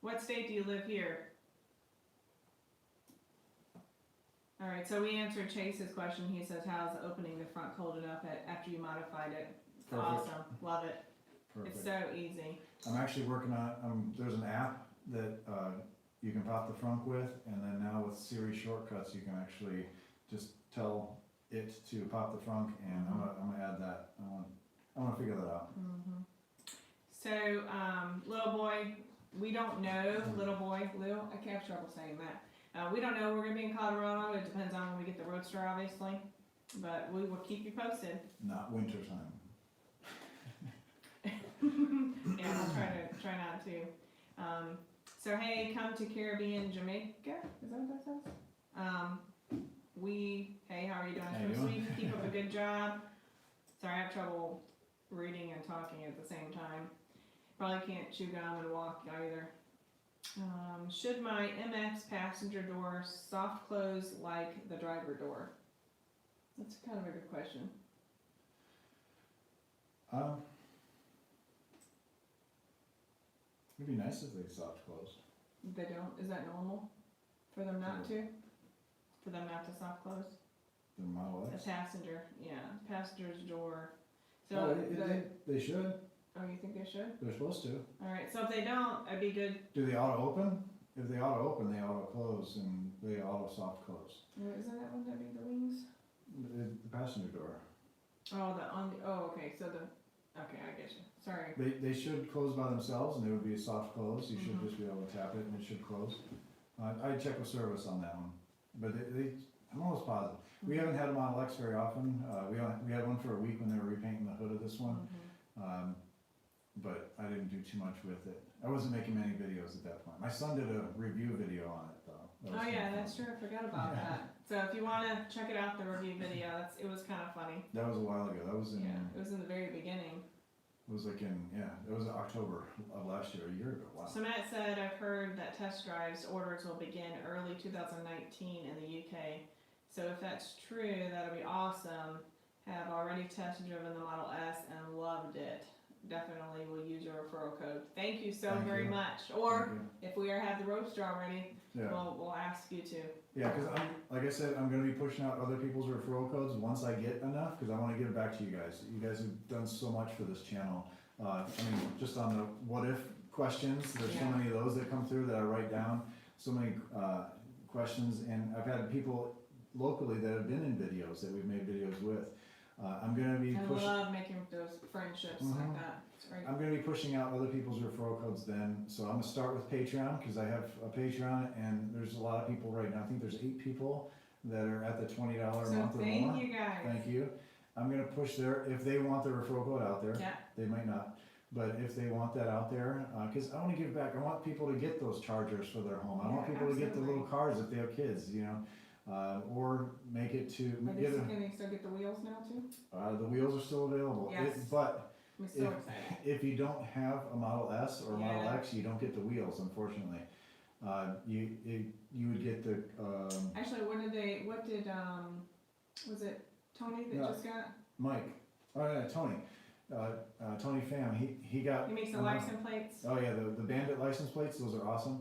What state do you live here? Alright, so we answered Chase's question, he says, how's opening the front holding up after you modified it? Perfect. Awesome, love it, Perfect. it's so easy. I'm actually working on, there's an app that, you can pop the frunk with, and then now with Siri shortcuts, you can actually just tell it to pop the frunk, and I'm gonna add that. I wanna figure that out. So, little boy, we don't know, little boy, Lou, I can't have trouble saying that. We don't know, we're gonna be in Colorado, it depends on when we get the Roadster, obviously, but we will keep you posted. Not winter time. Yeah, we'll try not to. So hey, come to Caribbean, Jamaica, is that what that says? Hey, how are you doing? How you So doing? sweet, keep up a good job. Sorry, I have trouble reading and talking at the same time. Probably can't chew gum and walk either. Should my MX passenger door soft close like the driver door? That's kind of a good question. It'd be nice if they soft closed. They don't, is that normal for them not to? For them not to soft close? The Model A X. passenger, yeah, passenger's door. So, Oh, they should. oh, you think they should? They're supposed to. Alright, so if they don't, it'd be good. Do they auto open? If they auto open, they auto close, and they auto soft close. Isn't that one that be the wings? The passenger door. Oh, okay, so okay, I get you. Sorry. They should close by themselves, and they would be a soft close. You should Mhm. just be able to tap it, and it should close. I'd check with service on that one, but I'm almost positive. We haven't had a Model X very often. We had one for a week when they were repainting the hood of this one, but I didn't do too much with it. I wasn't making many videos at that point. My son did a review video on it though. Oh yeah, that's true. I forgot about that. So if you want to check it out, the review video, it was kind of funny. That was a while ago. That was in. Yeah, it was in the very beginning. It was like it was October of last year, a year ago. Wow. So Matt said, I've heard that test drives orders will begin early 2019 in the UK. So if that's true, that'll be awesome. Have already test driven the Model S and loved it. Definitely will use your referral code. Thank you so Thank very you. much. Or Thank you. if we have the Roadster already, Yeah. we'll ask you to. Yeah, because like I said, I'm going to be pushing out other people's referral codes once I get enough, because I want to give it back to you guys. You guys have done so much for this channel. I mean, just on the what if questions, there's so many of those that come through that I write down, so many questions, and I've had people locally that have been in videos that we've made videos with. I'm going to be I pushing. love making those friendships like that. It's great. I'm going to be pushing out other people's referral codes then, so I'm going to start with Patreon, because I have a Patreon, and there's a lot of people right now. I think there's 8 people that are at the $20 a So month or more. thank you guys. Thank you. I'm going to push if they want the referral code out there. Yeah. They might not, but if they want that out there, because I want to give back. I want people to get those chargers for their home. I want people to get the little cars if they have kids, or make it to Can they still get the wheels now too? the wheels are still available. Yes. But I'm so excited. if you don't have a Model S or a Model Yeah. X, you don't get the wheels, unfortunately. You would get the. Actually, was it Tony that No. just got? Mike. Oh yeah, Tony. Tony Pham. He got. He makes the license plates. Oh yeah, the Bandit license plates. Those are awesome.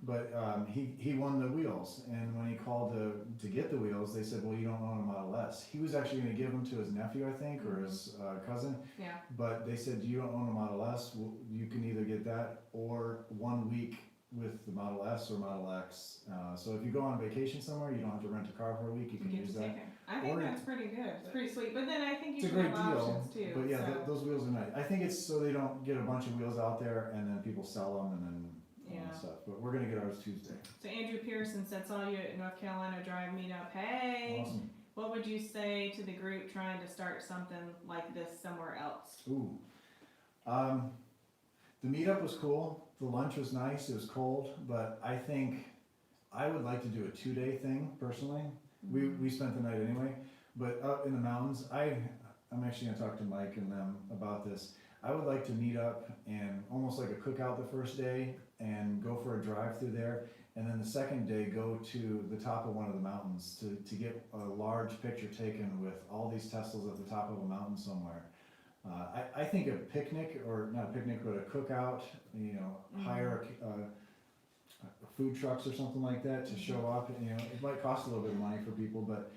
But he won the wheels, and when he called to get the wheels, they said, "Well, you don't own a Model S." He was actually going to give them to his nephew, I think, or his cousin. Yeah. But they said, "You don't own a Model S. Well, you can either get that or 1 week with the Model S or Model X." So if you go on vacation somewhere, you don't have to rent a car for a week. You can use that. I think Or- that's pretty good. It's pretty sweet. But then I think you It's a should great have deal. options too. But yeah, so. those wheels are nice. I think it's so they don't get a bunch of wheels out there and then people sell them and then all that stuff. But we're gonna get ours Tuesday. So Andrew Pearson said, saw you at North Carolina Drive meetup. Hey, Awesome. what would you say to the group trying to start something like this somewhere else? Ooh. The meetup was cool. The lunch was nice. It was cold, but I think I would like to do a 2-day thing personally. We spent the night anyway, but up in the mountains, I'm actually gonna talk to Mike and them about this. I would like to meet up and almost like a cookout the first day and go for a drive through there and then the second day go to the top of one of the mountains to get a large picture taken with all these Teslas at the top of a mountain somewhere. I think a picnic, or not a picnic, but a cookout, you know, hire food trucks or something like that to show up. You know, it might cost a little bit of money for people, but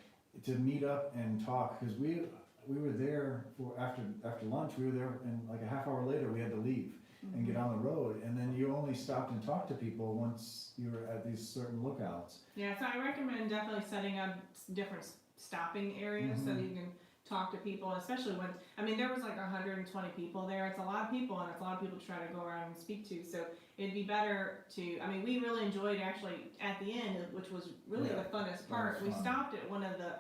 to meet up and talk, because we were there for after lunch. We were there, and like a half hour later, we had to leave and get on the road. And then you only stopped and talked to people once you were at these certain lookouts. Yeah, so I recommend definitely setting up different stopping areas so that you can talk to people, especially when, I mean, there was like 120 people there. It's a lot of people, and it's a lot of people to try to go around and speak to. So it'd be better to, I mean, we really enjoyed actually at the end, which was really the funnest part. We stopped at one of the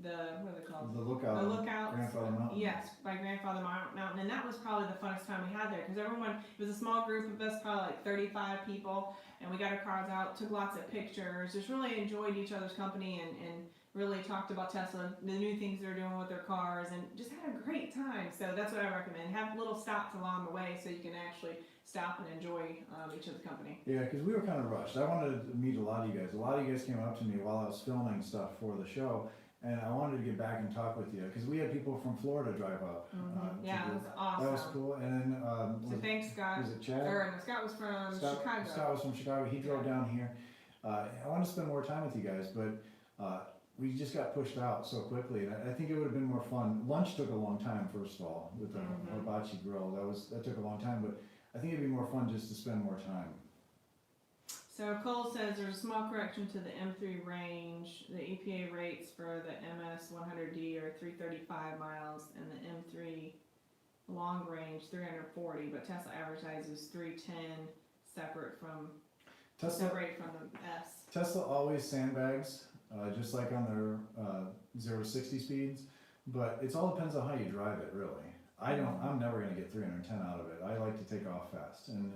what are they called? The lookout. The lookouts. Grandfather Mountain. Yes, by Grandfather Mountain, and that was probably the funnest time we had there, because everyone, it was a small group of us, probably like 35 people, and we got our cars out, took lots of pictures, just really enjoyed each other's company, and really talked about Tesla, the new things they're doing with their cars, and just had a great time. So that's what I recommend. Have little stops along the way so you can actually stop and enjoy each other's company. Yeah, because we were kind of rushed. I wanted to meet a lot of you guys. A lot of you guys came up to me while I was filming stuff for the show, and I wanted to get back and talk with you, because we had people from Florida drive up. Yeah, it was awesome. That was cool. And then, So thanks, Scott. was it Chad? Or no, Scott was from Chicago. Scott was from Chicago. He drove down here. I wanted to spend more time with you guys, but we just got pushed out so quickly. And I think it would have been more fun. Lunch took a long time, first of all, with the hibachi grill. That took a long time, but I think it'd be more fun just to spend more time. So Cole says there's a small correction to the M3 range. The EPA rates for the MS 100D are 335 miles, and the M3 long range 340, but Tesla advertises 310 separate from the S. Tesla always sandbags, just like on their 0 to 60 speeds, but it all depends on how you drive it, really. I'm never gonna get 310 out of it. I like to take off fast, and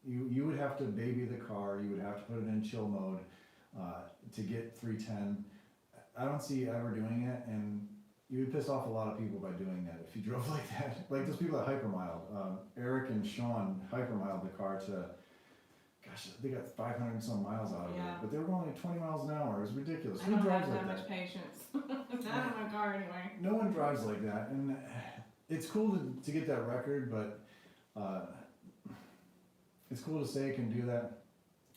you would have to baby the car. You would have to put it in chill mode to get 310. I don't see you ever doing it, and you would piss off a lot of people by doing that if you drove like that. Like those people that hypermiled. Eric and Sean hypermiled the car to, gosh, they got 500 and some miles out of it, but they were going like 20 miles an hour. It was ridiculous. I don't have that much patience. Not in my car anyway. No one drives like that, and it's cool to get that record, but it's cool to say it can do that.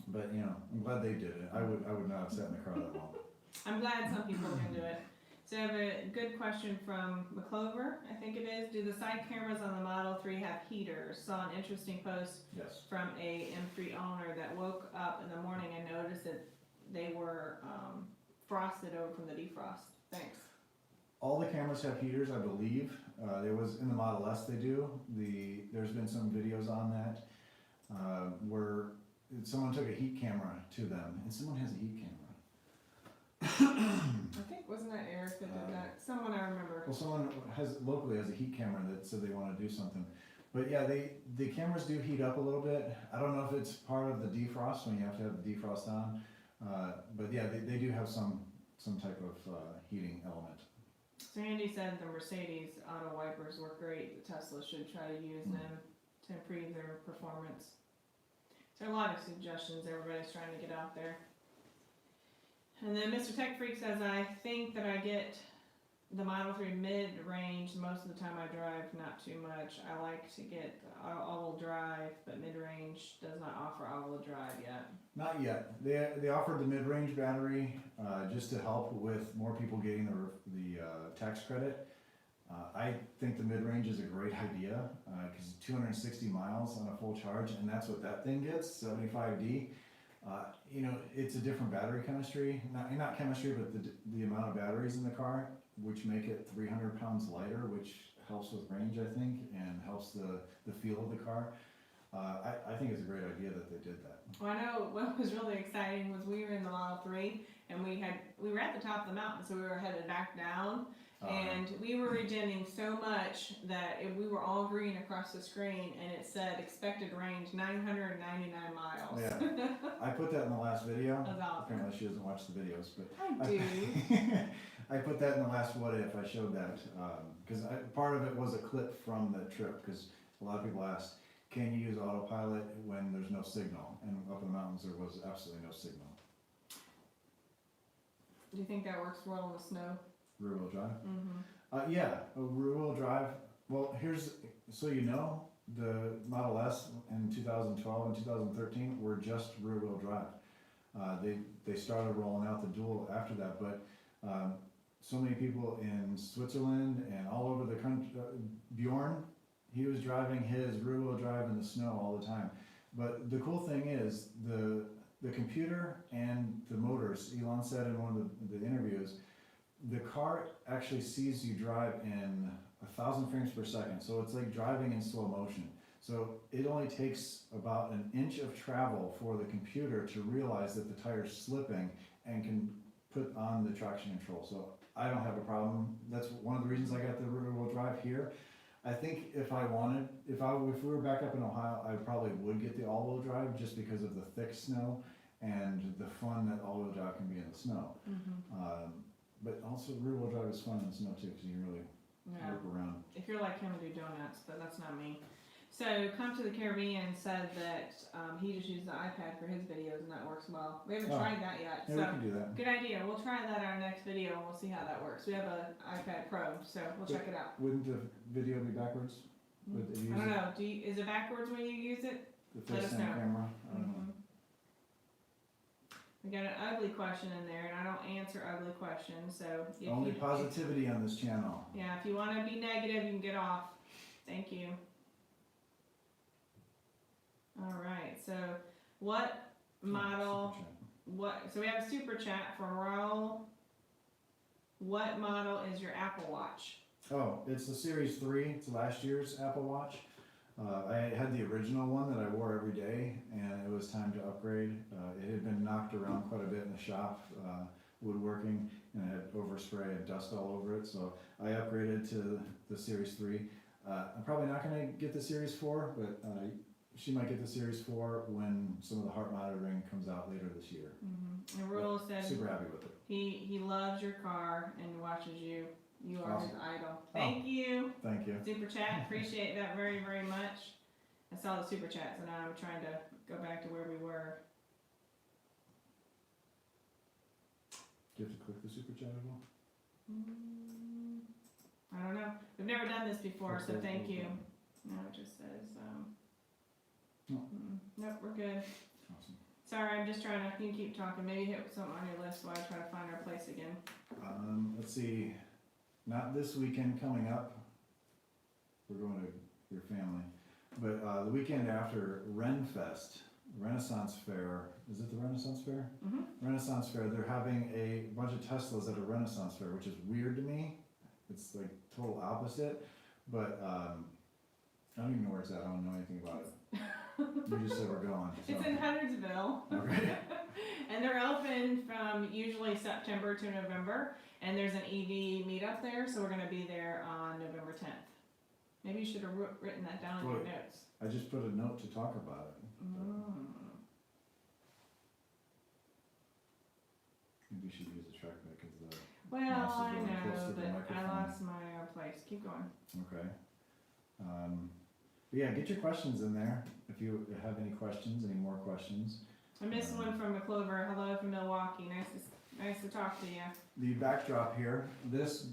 But you know, I'm glad they did it. I would not have sat in the car that long. I'm glad some people can do it. So I have a good question from McClover, I think it is. Do the side cameras on the Model 3 have heaters? Saw an interesting post from a M3 owner that woke up in the morning and noticed that they were frosted over from the defrost. Thanks. All the cameras have heaters, I believe. There was in the Model S they do. There's been some videos on that where someone took a heat camera to them, and someone has a heat camera. I think, wasn't that Eric that did that? Someone I remember. Well, someone locally has a heat camera that said they want to do something. But yeah, the cameras do heat up a little bit. I don't know if it's part of the defrost when you have to have the defrost on. But yeah, they do have some type of heating element. So Andy said the Mercedes auto wipers work great. The Tesla should try to use them to improve their performance. So a lot of suggestions everybody's trying to get out there. And then Mr. Tech Freak says, I think that I get the Model 3 mid-range most of the time I drive, not too much. I like to get all-wheel drive, but mid-range does not offer all-wheel drive yet. Not yet. They offered the mid-range battery just to help with more people getting the tax credit. I think the mid-range is a great idea because 260 miles on a full charge, and that's what that thing gets, 75D. You know, it's a different battery chemistry, not chemistry, but the amount of batteries in the car, which make it 300 pounds lighter, which helps with range, I think, and helps the feel of the car. I think it's a great idea that they did that. Well, I know what was really exciting was we were in the Model 3, and we were at the top of the mountain, so we were headed back down. And we were regenning so much that we were all green across the screen, and it said expected range 999 miles. Yeah, I put that in the last video. That's awesome. Apparently she doesn't watch the videos, but I do. I put that in the last what if. I showed that because part of it was a clip from the trip because a lot of people asked, can you use autopilot when there's no signal? And up in the mountains, there was absolutely no signal. Do you think that works well in the snow? Rear-wheel drive? Mm-hmm. Yeah, a rear-wheel drive. Well, so you know, the Model S in 2012 and 2013 were just rear-wheel drive. They started rolling out the dual after that, but so many people in Switzerland and all over the country, Bjorn, he was driving his rear-wheel drive in the snow all the time. But the cool thing is the computer and the motors, Elon said in one of the interviews, the car actually sees you drive in 1,000 frames per second. So it's like driving in slow motion. So it only takes about an inch of travel for the computer to realize that the tire's slipping and can put on the traction control. So I don't have a problem. That's one of the reasons I got the rear-wheel drive here. I think if we were back up in Ohio, I probably would get the all-wheel drive just because of the thick snow and the fun that all-wheel drive can be in the snow. Mm-hmm. But also rear-wheel drive is fun in the snow too, because you can really work around. If you're like him and do donuts, but that's not me. So Come to the Caribbean said that he just used the iPad for his videos and that works well. We haven't tried that yet. Yeah, so we can do that. good idea. We'll try that in our next video and we'll see how that works. We have an iPad Pro, so we'll check it out. Wouldn't the video be backwards? I don't know. Is it backwards when you use it? The Let us FaceTime know. camera? I don't know. We got an ugly question in there, and I don't answer ugly questions, so if Only you, positivity on this channel. yeah, if you want to be negative, you can get off. Thank you. All right, so what model? So we have a super chat from Raul. What model is your Apple Watch? Oh, it's the Series 3. It's last year's Apple Watch. I had the original one that I wore every day, and it was time to upgrade. It had been knocked around quite a bit in the shop, woodworking, and it had overspray and dust all over it, so I upgraded to the Series 3. I'm probably not going to get the Series 4, but she might get the Series 4 when some of the heart monitoring comes out later this year. Mm-hmm. And Raul said super happy with it. he loves your car and watches you. You are Awesome. his idol. Thank you. Thank you. Super chat, appreciate that very, very much. I saw the super chat, so now I'm trying to go back to where we were. Do you have to click the super chat as well? I don't know. We've never done this before, so Okay, thank you. okay. No, it just says, No. nope, we're good. Awesome. Sorry, I'm just trying to, you can keep talking. Maybe hit something on your list while I try to find our place again. Let's see. Not this weekend coming up. We're going to your family. But the weekend after Renfest, Renaissance Fair. Is it the Renaissance Fair? Mm-hmm. Renaissance Fair. They're having a bunch of Teslas at a Renaissance Fair, which is weird to me. It's like total opposite. But I don't even know where it's at. I don't know anything about it. You just said we're going. So. It's in Huntersville. Okay. And they're open from usually September to November. And there's an EV meetup there, so we're going to be there on November 10th. Maybe you should have written that down in your notes. I just put a note to talk about it. Maybe you should use a trackpad because the Well, mouse is I really close know, to the but I microphone. lost my place. Keep going. Okay. But yeah, get your questions in there if you have any questions, any more questions. I missed one from McClover. Hello from Milwaukee. Nice to talk to you. The backdrop here, this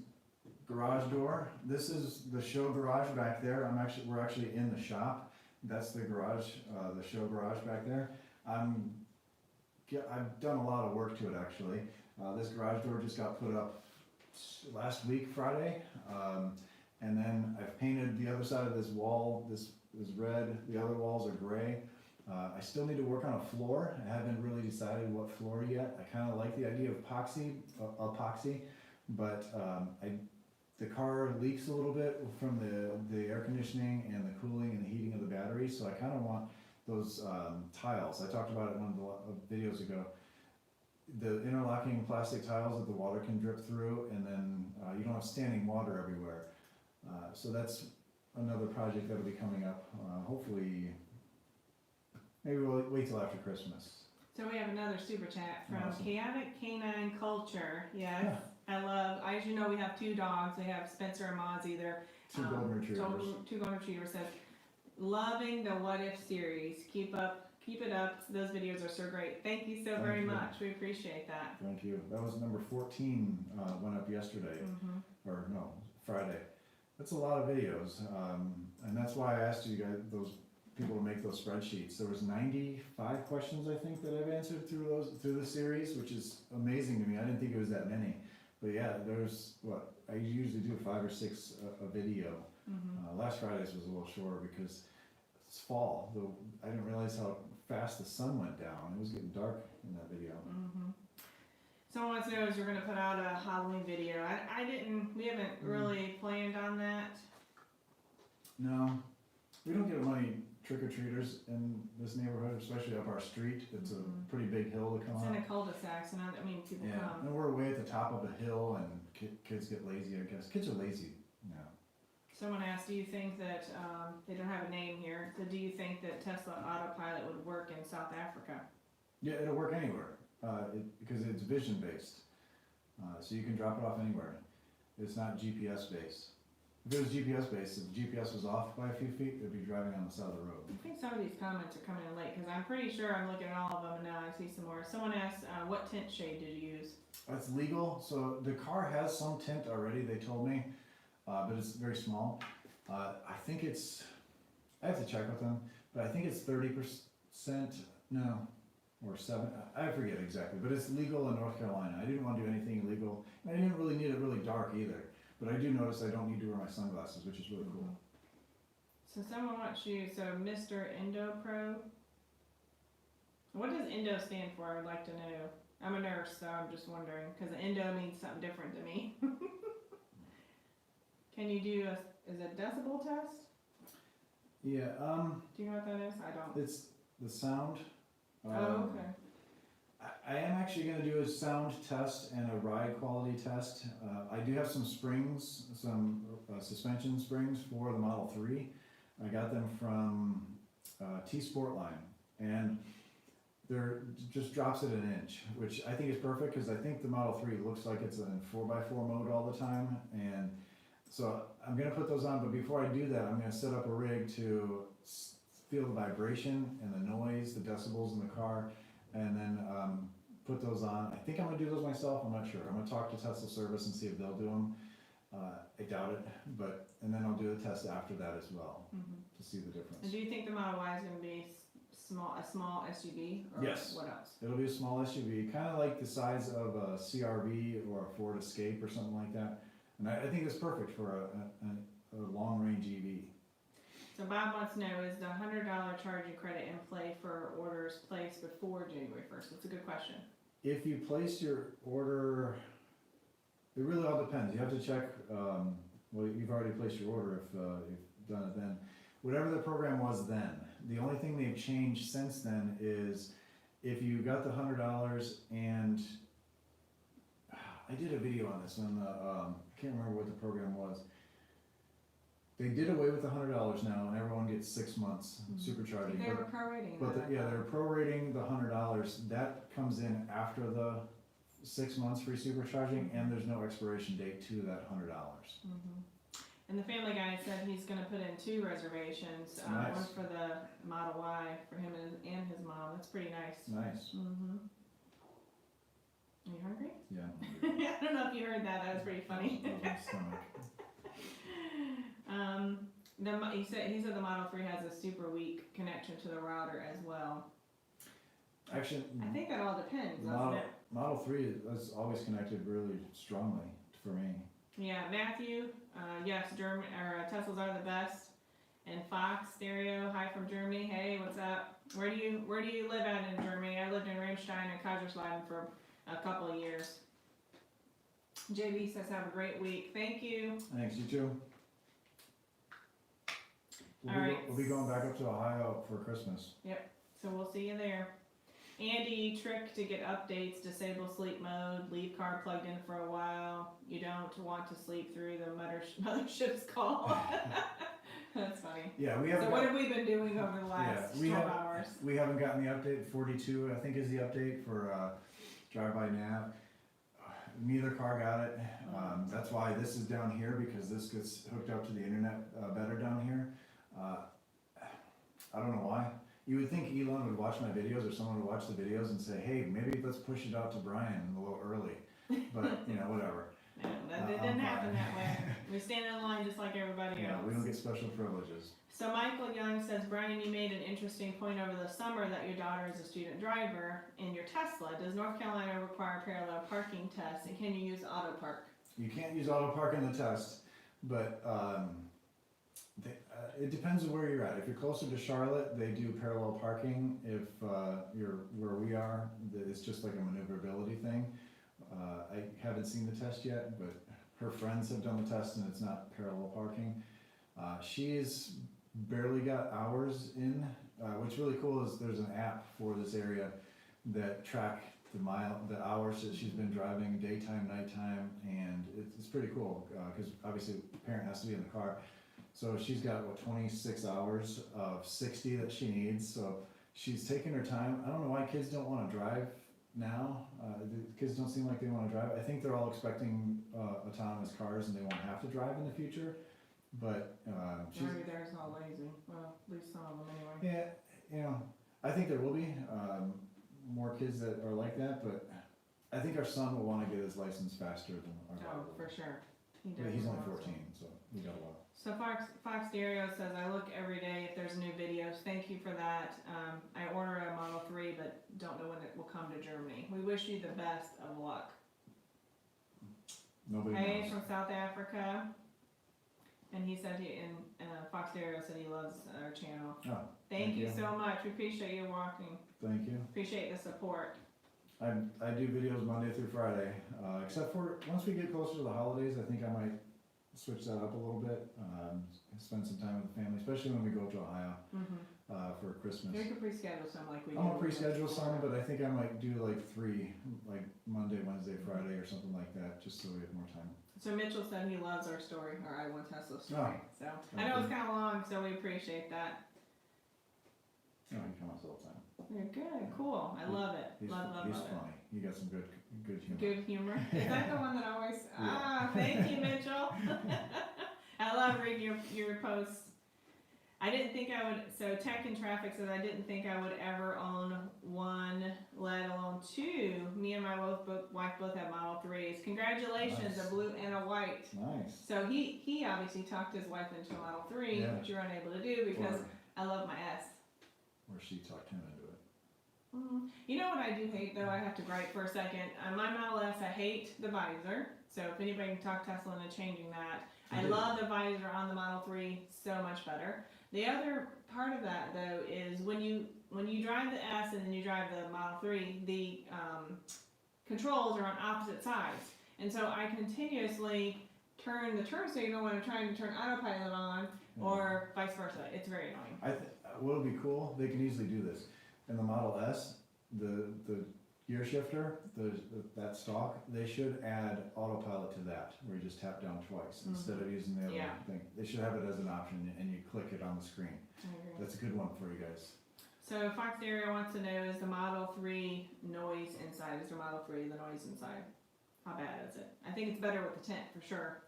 garage door, this is the show garage back there. We're actually in the shop. That's the garage, the show garage back there. I've done a lot of work to it actually. This garage door just got put up last week, Friday. And then I've painted the other side of this wall. This is red, the other walls are gray. I still need to work on a floor. I haven't really decided what floor yet. I kind of like the idea of epoxy, but the car leaks a little bit from the air conditioning and the cooling and the heating of the battery, so I kind of want those tiles. I talked about it in one of the videos ago. The interlocking plastic tiles that the water can drip through, and then you don't have standing water everywhere. So that's another project that'll be coming up. Hopefully, maybe we'll wait till after Christmas. So we have another super chat from Awesome. Chaotic Canine Culture. Yes, Yeah. as you know, we have two dogs. We have Spencer and Mozzie. They're Two golden retrievers. Two golden retrievers. So loving the What If series. Keep it up. Those videos are so great. Thank you so very much. We appreciate that. Thank you. That was number 14, went up yesterday, or no, Friday. That's a lot of videos, and that's why I asked you guys, those people to make those spreadsheets. There was 95 questions, I think, that I've answered through the series, which is amazing to me. I didn't think it was that many. But yeah, there's I usually do 5 or 6 a video. Last Friday's was a little shorter because it's fall. I didn't realize how fast the sun went down. It was getting dark in that video. Someone wants to know if you're going to put out a Halloween video. We haven't really planned on that. No, we don't get many trick-or-treaters in this neighborhood, especially up our street. It's a pretty big hill to come It's up. in a cul-de-sac, so not that many people come. And we're way at the top of a hill, and kids get lazy, I guess. Kids are lazy now. Someone asked, do you think that, they don't have a name here, so do you think that Tesla Autopilot would work in South Africa? Yeah, it'll work anywhere, because it's vision-based. So you can drop it off anywhere. It's not GPS-based. If it was GPS-based, if the GPS was off by a few feet, it'd be driving on the side of the road. I think some of these comments are coming in late, because I'm pretty sure I'm looking at all of them, and now I see some more. Someone asked, what tint shade did you use? It's legal, so the car has some tint already, they told me, but it's very small. I think it's, I have to check with them, but I think it's 30%, no, or 7, I forget exactly, but it's legal in North Carolina. I didn't want to do anything illegal, and I didn't really need it really dark either, but I do notice I don't need to wear my sunglasses, which is really cool. So someone wants you, so Mr. Indo Pro. What does Indo stand for? I'd like to know. I'm a nurse, so I'm just wondering, because Indo means something different to me. Can you do is it decibel test? Yeah, Do you know what that is? I don't. it's the sound. Oh, okay. I am actually going to do a sound test and a ride quality test. I do have some springs, some suspension springs for the Model 3. I got them from T-Sportline, and they're just drops it an inch, which I think is perfect because I think the Model 3 looks like it's in 4x4 mode all the time, and so I'm going to put those on. But before I do that, I'm going to set up a rig to feel the vibration and the noise, the decibels in the car, and then put those on. I think I'm going to do those myself. I'm not sure. I'm going to talk to Tesla service and see if they'll do them. I doubt it, and then I'll do the test after that as well to see the difference. And do you think the Model Y is going to be a small SUV? Or Yes. What else? It'll be a small SUV, kind of like the size of a CR-V or a Ford Escape or something like that. And I think it's perfect for a long-range EV. So Bob wants to know, is the $100 charging credit in play for orders placed before January 1st? That's a good question. If you place your order, it really all depends. You have to check, well, you've already placed your order if you've done it then. Whatever the program was then, the only thing they've changed since then is if you got the $100 and I did a video on this on the, I can't remember what the program was. They did away with the $100 now, and everyone gets 6 months supercharging. They were prorating. But they're prorating the $100. That comes in after the 6 months free supercharging, and there's no expiration date to that $100. And the Family Guy said he's going to put in 2 reservations. Nice. One for the Model Y for him and his mom. That's pretty nice. Nice. Are you hungry? Yeah. I don't know if you heard that. That was pretty funny. He said the Model 3 has a super weak connection to the router as well. Actually, I think that all depends, the doesn't it? Model 3 is always connected really strongly for me. Yeah, Matthew, yes, Teslas are the best. And Fox Stereo, hi from Germany. Hey, what's up? Where do you live at in Germany? I lived in Ramstein and Kaiserslautern for a couple of years. JB says have a great week. Thank you. Thanks, you too. We'll be going back up to Ohio for Christmas. Yep, so we'll see you there. Andy, trick to get updates, disable sleep mode, leave car plugged in for a while. You don't want to sleep through the mothership's call. That's funny. Yeah, we haven't. So what have we been doing over the last 12 hours? We haven't gotten the update. 42, I think, is the update for drive-by nav. Neither car got it. That's why this is down here, because this gets hooked up to the internet better down here. I don't know why. You would think Elon would watch my videos, or someone would watch the videos and say, hey, maybe let's push it out to Brian a little early. But, whatever. No, that didn't happen that way. We stand in line just like everybody else. We don't get special privileges. So Michael Young says, Brian, you made an interesting point over the summer that your daughter is a student driver in your Tesla. Does North Carolina require parallel parking tests, and can you use auto park? You can't use auto park in the test, but it depends on where you're at. If you're closer to Charlotte, they do parallel parking. If you're where we are, it's just like a maneuverability thing. I haven't seen the test yet, but her friends have done the test and it's not parallel parking. She's barely got hours in. What's really cool is there's an app for this area that track the hours that she's been driving, daytime, nighttime, and it's pretty cool because obviously the parent has to be in the car. So she's got 26 hours of 60 that she needs. So she's taking her time. I don't know why kids don't want to drive now. The kids don't seem like they want to drive. I think they're all expecting autonomous cars and they won't have to drive in the future. But maybe they're not lazy. Well, at least some of them anyway. Yeah, I think there will be more kids that are like that, but I think our son will want to get his license faster than our daughter. Oh, for sure. But he's only 14, so we got a lot. So Fox Stereo says, I look every day if there's new videos. Thank you for that. I order a Model 3, but don't know when it will come to Germany. We wish you the best of luck. Nobody Hey, knows. from South Africa. And he said Fox Stereo said he loves our channel. Oh, Thank you so much. We appreciate you walking. thank you. Appreciate the support. I do videos Monday through Friday, except for once we get closer to the holidays, I think I might switch that up a little bit, spend some time with the family, especially when we go to Ohio for Christmas. You can pre-schedule some like we do. I'm gonna pre-schedule some, but I think I might do like 3, like Monday, Wednesday, Friday, or something like that, just so we have more time. So Mitchell said he loves our story, our I Want Tesla story. Oh, So I know it's kind of long, so we appreciate that. No, he comments all the time. You're good, cool. I love it. He's Love funny. it. You got some good humor. Good humor. Is that the one that always? Thank you, Mitchell. I love reading your posts. I didn't think I would. So Tech and Traffic says I didn't think I would ever own one, let alone 2. Me and my wife both have Model 3s. Congratulations, Nice. a blue and a white. Nice. So he obviously talked his wife into a Model 3, Yeah. which you're unable to do because Or, I love my S. or she talked him into it. You know what I do hate though? I have to gripe for a second. On my Model S, I hate the visor. So if anybody can talk Tesla into changing that. I love the visor on the Model 3 so much better. The other part of that though is when you drive the S and then you drive the Model 3, the controls are on opposite sides. And so I continuously turn the turn signal when I'm trying to turn autopilot on or vice versa. It's very annoying. What would be cool, they can easily do this. In the Model S, the gear shifter, that stalk, they should add autopilot to that, where you just tap down twice instead of using the other thing. They should have it as an option and you click it on the screen. That's a good one for you guys. So Fox Stereo wants to know, is the Model 3 noise inside? Is the Model 3 the noise inside? How bad is it? I think it's better with the tint for sure.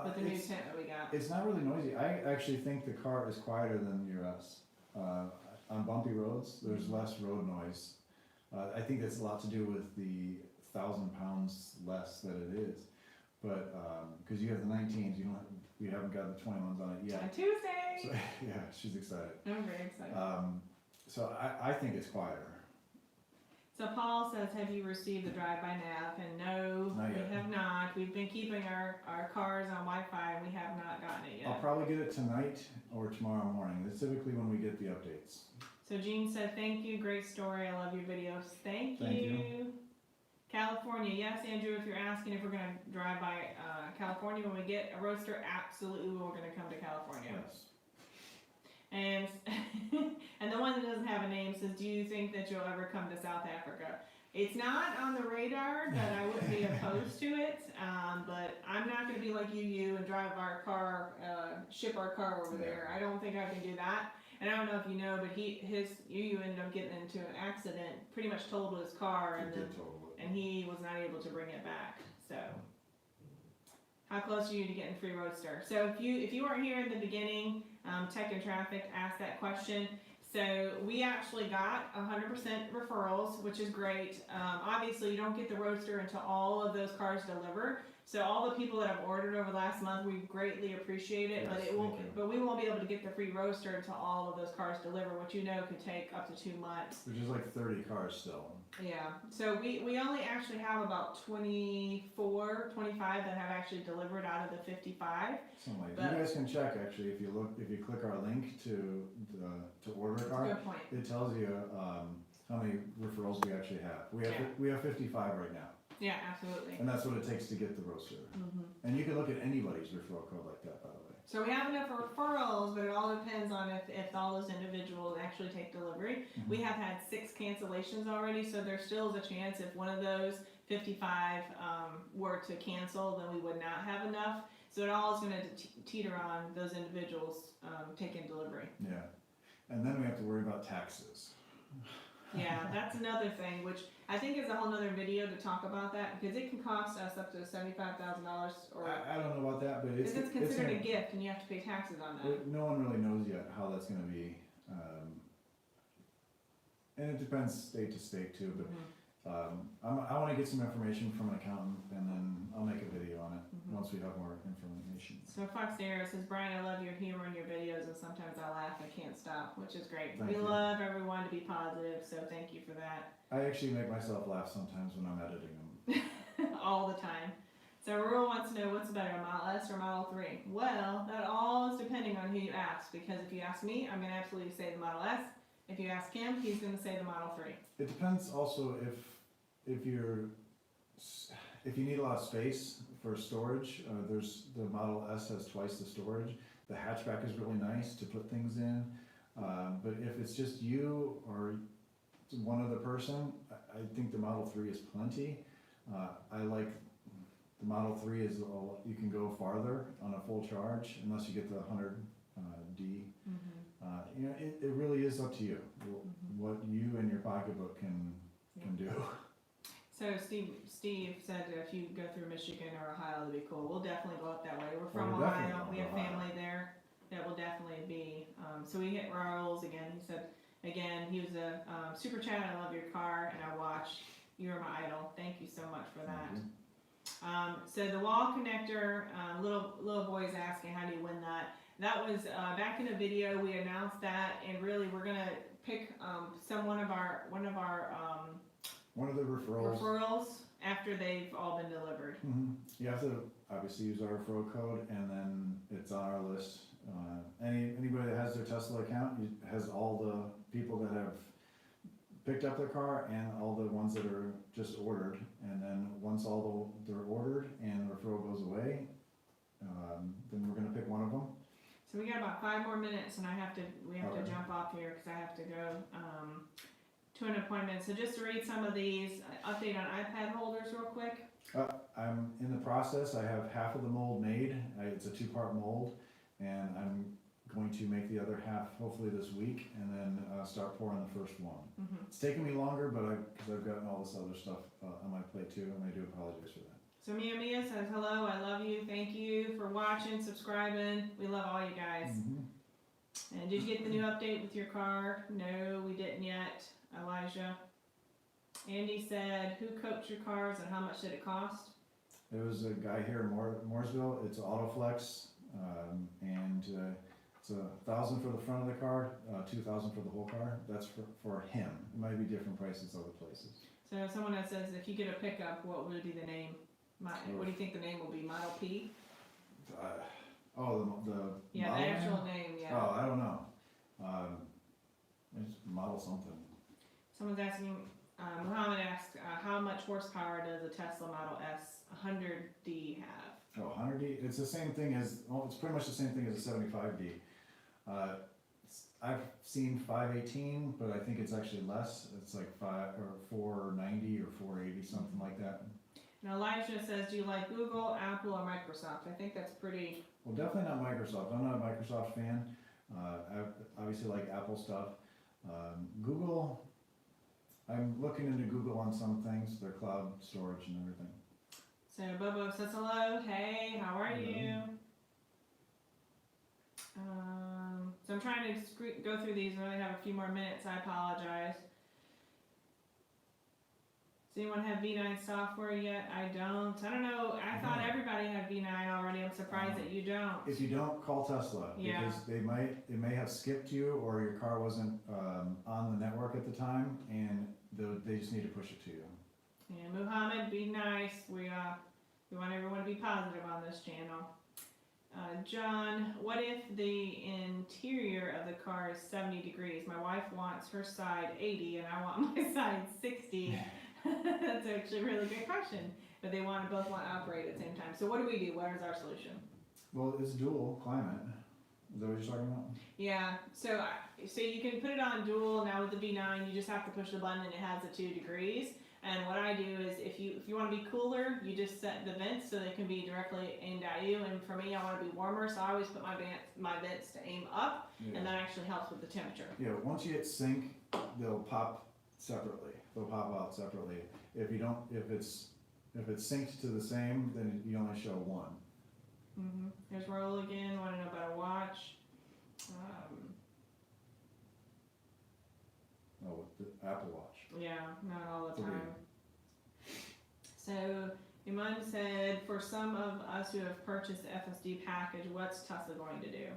With the new tint that we got. It's not really noisy. I actually think the car is quieter than your S. On bumpy roads, there's less road noise. I think that's a lot to do with the 1,000 pounds less that it is. But because you have the 19s, you haven't got the 21s on it yet. On Tuesday. So, yeah, she's excited. I'm very excited. So I think it's quieter. So Paul says, have you received the drive-by nav? And no, Not we yet. have not. We've been keeping our cars on Wi-Fi and we have not gotten it I'll yet. probably get it tonight or tomorrow morning. That's typically when we get the updates. So Jean said, thank you, great story. I love your videos. Thank you. California, yes, Andrew, if you're asking if we're gonna drive by California when we get a Roadster, absolutely we're gonna come to California. Yes. And and the one that doesn't have a name says, do you think that you'll ever come to South Africa? It's not on the radar that I wouldn't be opposed to it, but I'm not going to be like you and drive our car, ship our car over there. I don't think I can do that. And I don't know if you know, but you ended up getting into an accident, pretty much totaled his car, and he was not able to bring it back. So, how close are you to getting free Roadster? So if you weren't here in the beginning, Tech and Traffic asked that question. So we actually got 100% referrals, which is great. Obviously, you don't get the roadster until all of those cars deliver. So all the people that have ordered over the last month, we greatly appreciate it. Yes, but thank you. but we won't be able to get the free roadster until all of those cars deliver, which you know could take up to 2 months. Which is like 30 cars still. Yeah. So we only actually have about 24, 25 that have actually delivered out of the 55. Something like But- you guys can check actually if you click our link to order a That's a car. good point. It tells you how many referrals we actually have. We have 55 right now, Yeah, absolutely. and that's what it takes to get the roadster. And you can look at anybody's referral code like that, by the way. So we have enough referrals, but it all depends on if all those individuals actually take delivery. Mhm. We have had 6 cancellations already, so there still is a chance if one of those 55 were to cancel, then we would not have enough. So it all is going to teeter on those individuals taking delivery. Yeah, and then we have to worry about taxes. Yeah, that's another thing, which I think is a whole nother video to talk about that, because it can cost us up to $75,000, or I don't know about that, but it's considered gonna- a gift, and you have to pay taxes on that. No one really knows yet how that's going to be, and it depends state to state too. But I want to get some information from an accountant, and then I'll make a video on it once we have more information. So Fox Arrow says, Brian, I love your humor and your videos, and sometimes I laugh, I can't stop, which is great. Thank We you. love everyone to be positive, so thank you for that. I actually make myself laugh sometimes when I'm editing them. All the time. So Rural wants to know what's better, Model S or Model 3? Well, that all is depending on who you ask, because if you ask me, I'm going to absolutely say the Model S. If you ask him, he's going to say the Model 3. It depends also if you need a lot of space for storage. There's the Model S has twice the storage. The hatchback is really nice to put things in. But if it's just you or one other person, I think the Model 3 is plenty. I like the Model 3 is you can go farther on a full charge unless you get the 100D. It really is up to you what you and your pocketbook can do. So Steve said that if you go through Michigan or Ohio, that'd be cool. We'll definitely go up that way. We're from We're definitely Ohio. going We to have Ohio. family there. That will definitely be. So we hit Rurals again. He said again he was a super chat. I love your car and I watch. You're my idol. Thank you so much for that. So the wall connector, little boy is asking how do you win that? That was back in a video we announced that, and really we're gonna pick one of One of the referrals after they've all been delivered. You have to obviously use our referral code, and then it's on our list. Anybody that has their Tesla account has all the people that have picked up their car and all the ones that are just ordered. And then once they're ordered and the referral goes away, then we're gonna pick one of them. So we got about 5 more minutes, and we have Okay. to jump off here because I have to go to an appointment. So just to read some of these, update on iPad holders real quick. I'm in the process. I have half of the mold made. It's a 2-part mold, and I'm going to make the other half hopefully this week, and then start pouring the first one. It's taking me longer, but because I've gotten all this other stuff on my plate too, and I do apologize for that. So Mia says, hello, I love you, thank you for watching, subscribing. We love all you guys. And did you get the new update with your car? No, we didn't yet, Elijah. Andy said, who coached your cars and how much did it cost? There was a guy here in Mooresville. It's Autoflex, and it's $1,000 for the front of the car, $2,000 for the whole car. That's for him. It might be different prices other places. So someone that says, if you get a pickup, what would be the name? What do you think the name will be? Model P? The Yeah, model the actual name? name, yeah. Oh, I don't know. It's model something. Someone's asking, Muhammad asked, how much horsepower does a Tesla Model S 100D have? Oh, 100D. It's the same thing as. Well, it's pretty much the same thing as a 75D. I've seen 518, but I think it's actually less. It's like 490 or 480, something like that. Now Elijah says, do you like Google, Apple, or Microsoft? I think that's pretty. Well, definitely not Microsoft. I'm not a Microsoft fan. I obviously like Apple stuff. Google, I'm looking into Google on some things, their cloud storage and everything. So Bobo says hello, hey, how are you? So I'm trying to go through these. I only have a few more minutes. I apologize. Does anyone have V9 software yet? I don't know. I thought everybody had V9 already. I'm surprised that you don't. If you don't, call Tesla, Yeah. because it may have skipped you, or your car wasn't on the network at the time, and they just need to push it to you. Yeah, Muhammad, be nice. We want everyone to be positive on this channel. John, what if the interior of the car is 70 degrees? My wife wants her side 80 and I want my side 60. That's actually a really good question. But they both want to operate at the same time. So what do we do? What is our solution? Well, it's dual climate. Is that what you're talking about? Yeah, so you can put it on dual. Now with the V9, you just have to push the button and it has the 2 degrees. And what I do is, if you want to be cooler, you just set the vents so they can be directly aimed at you. And for me, I want to be warmer, so I always put my vents to aim up, and that actually helps with the temperature. Yeah, once you hit sync, they'll pop separately. They'll pop out separately. If it's synced to the same, then you only show one. There's Roll again. Want to know about a watch? With the Apple Watch. Yeah, not all the time. So Iman said, for some of us who have purchased the FSD package, what's Tesla going to do?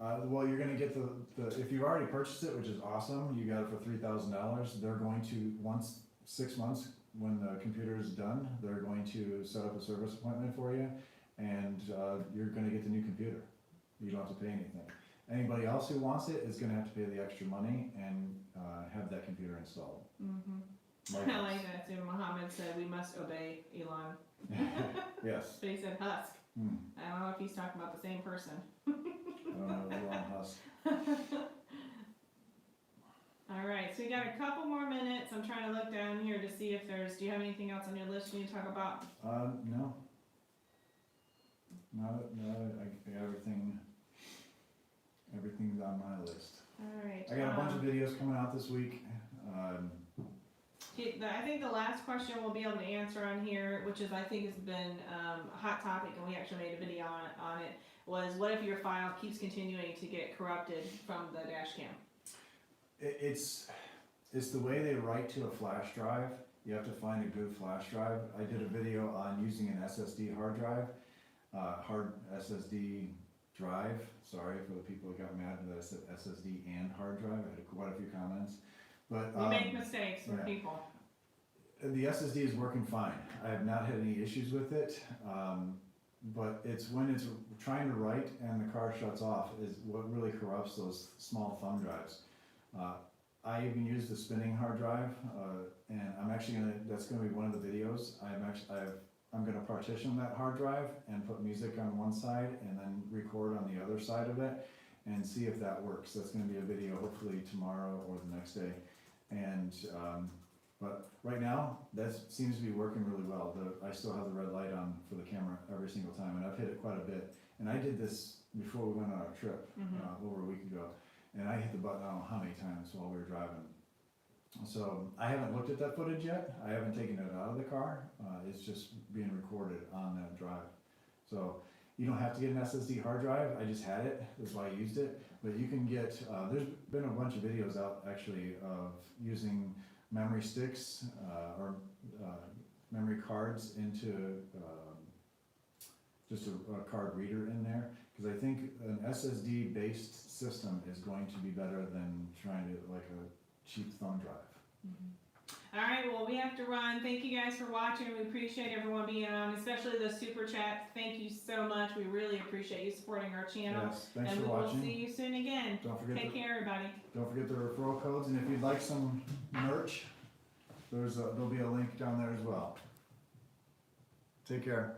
Well, you're going to get the if you've already purchased it, which is awesome, you got it for $3,000. They're going to, once 6 months when the computer is done, they're going to set up a service appointment for you, and you're going to get the new computer. You don't have to pay anything. Anybody else who wants it is going to have to pay the extra money and have that computer installed. I like that too. Muhammad said we must obey Elon. Yes. But he said Husk. I don't know if he's talking about the same person. I don't know, Elon Husk. All right, so we got a couple more minutes. I'm trying to look down here to see if do you have anything else on your list you need to talk about? No. No, I got everything's on my list. All right. I got a bunch of videos coming out this week. I think the last question we'll be able to answer on here, which I think has been a hot topic, and we actually made a video on it, was what if your file keeps continuing to get corrupted from the dash cam? It's the way they write to a flash drive. You have to find a good flash drive. I did a video on using an SSD hard drive, hard SSD drive. Sorry for the people who got mad that I said SSD and hard drive. I had quite a few comments. But we make mistakes with people. The SSD is working fine. I have not had any issues with it. But it's when it's trying to write and the car shuts off is what really corrupts those small thumb drives. I even use the spinning hard drive, and I'm actually that's gonna be one of the videos. I'm gonna partition that hard drive and put music on one side and then record on the other side of it and see if that works. That's gonna be a video hopefully tomorrow or the next day. And but right now that seems to be working really well. I still have the red light on for the camera every single time, and I've hit it quite a bit. And I did this before we went on our trip over a week ago, and I hit the button I don't know how many times while we were driving. So I haven't looked at that footage yet. I haven't taken it out of the car. It's just being recorded on that drive. So you don't have to get an SSD hard drive. I just had it. That's why I used it. But you can get, there's been a bunch of videos out actually of using memory sticks or memory cards into just a card reader in there. Because I think an SSD based system is going to be better than trying to like a cheap thumb drive. All right, well, we have to run. Thank you guys for watching. We appreciate everyone being on, especially the super chats. Thank you so much. We really appreciate you supporting our channel. Yes, thanks and for we watching. will see you soon again. Take care, everybody. Don't forget the referral codes, and if you'd like some merch, there'll be a link down there as well. Take care.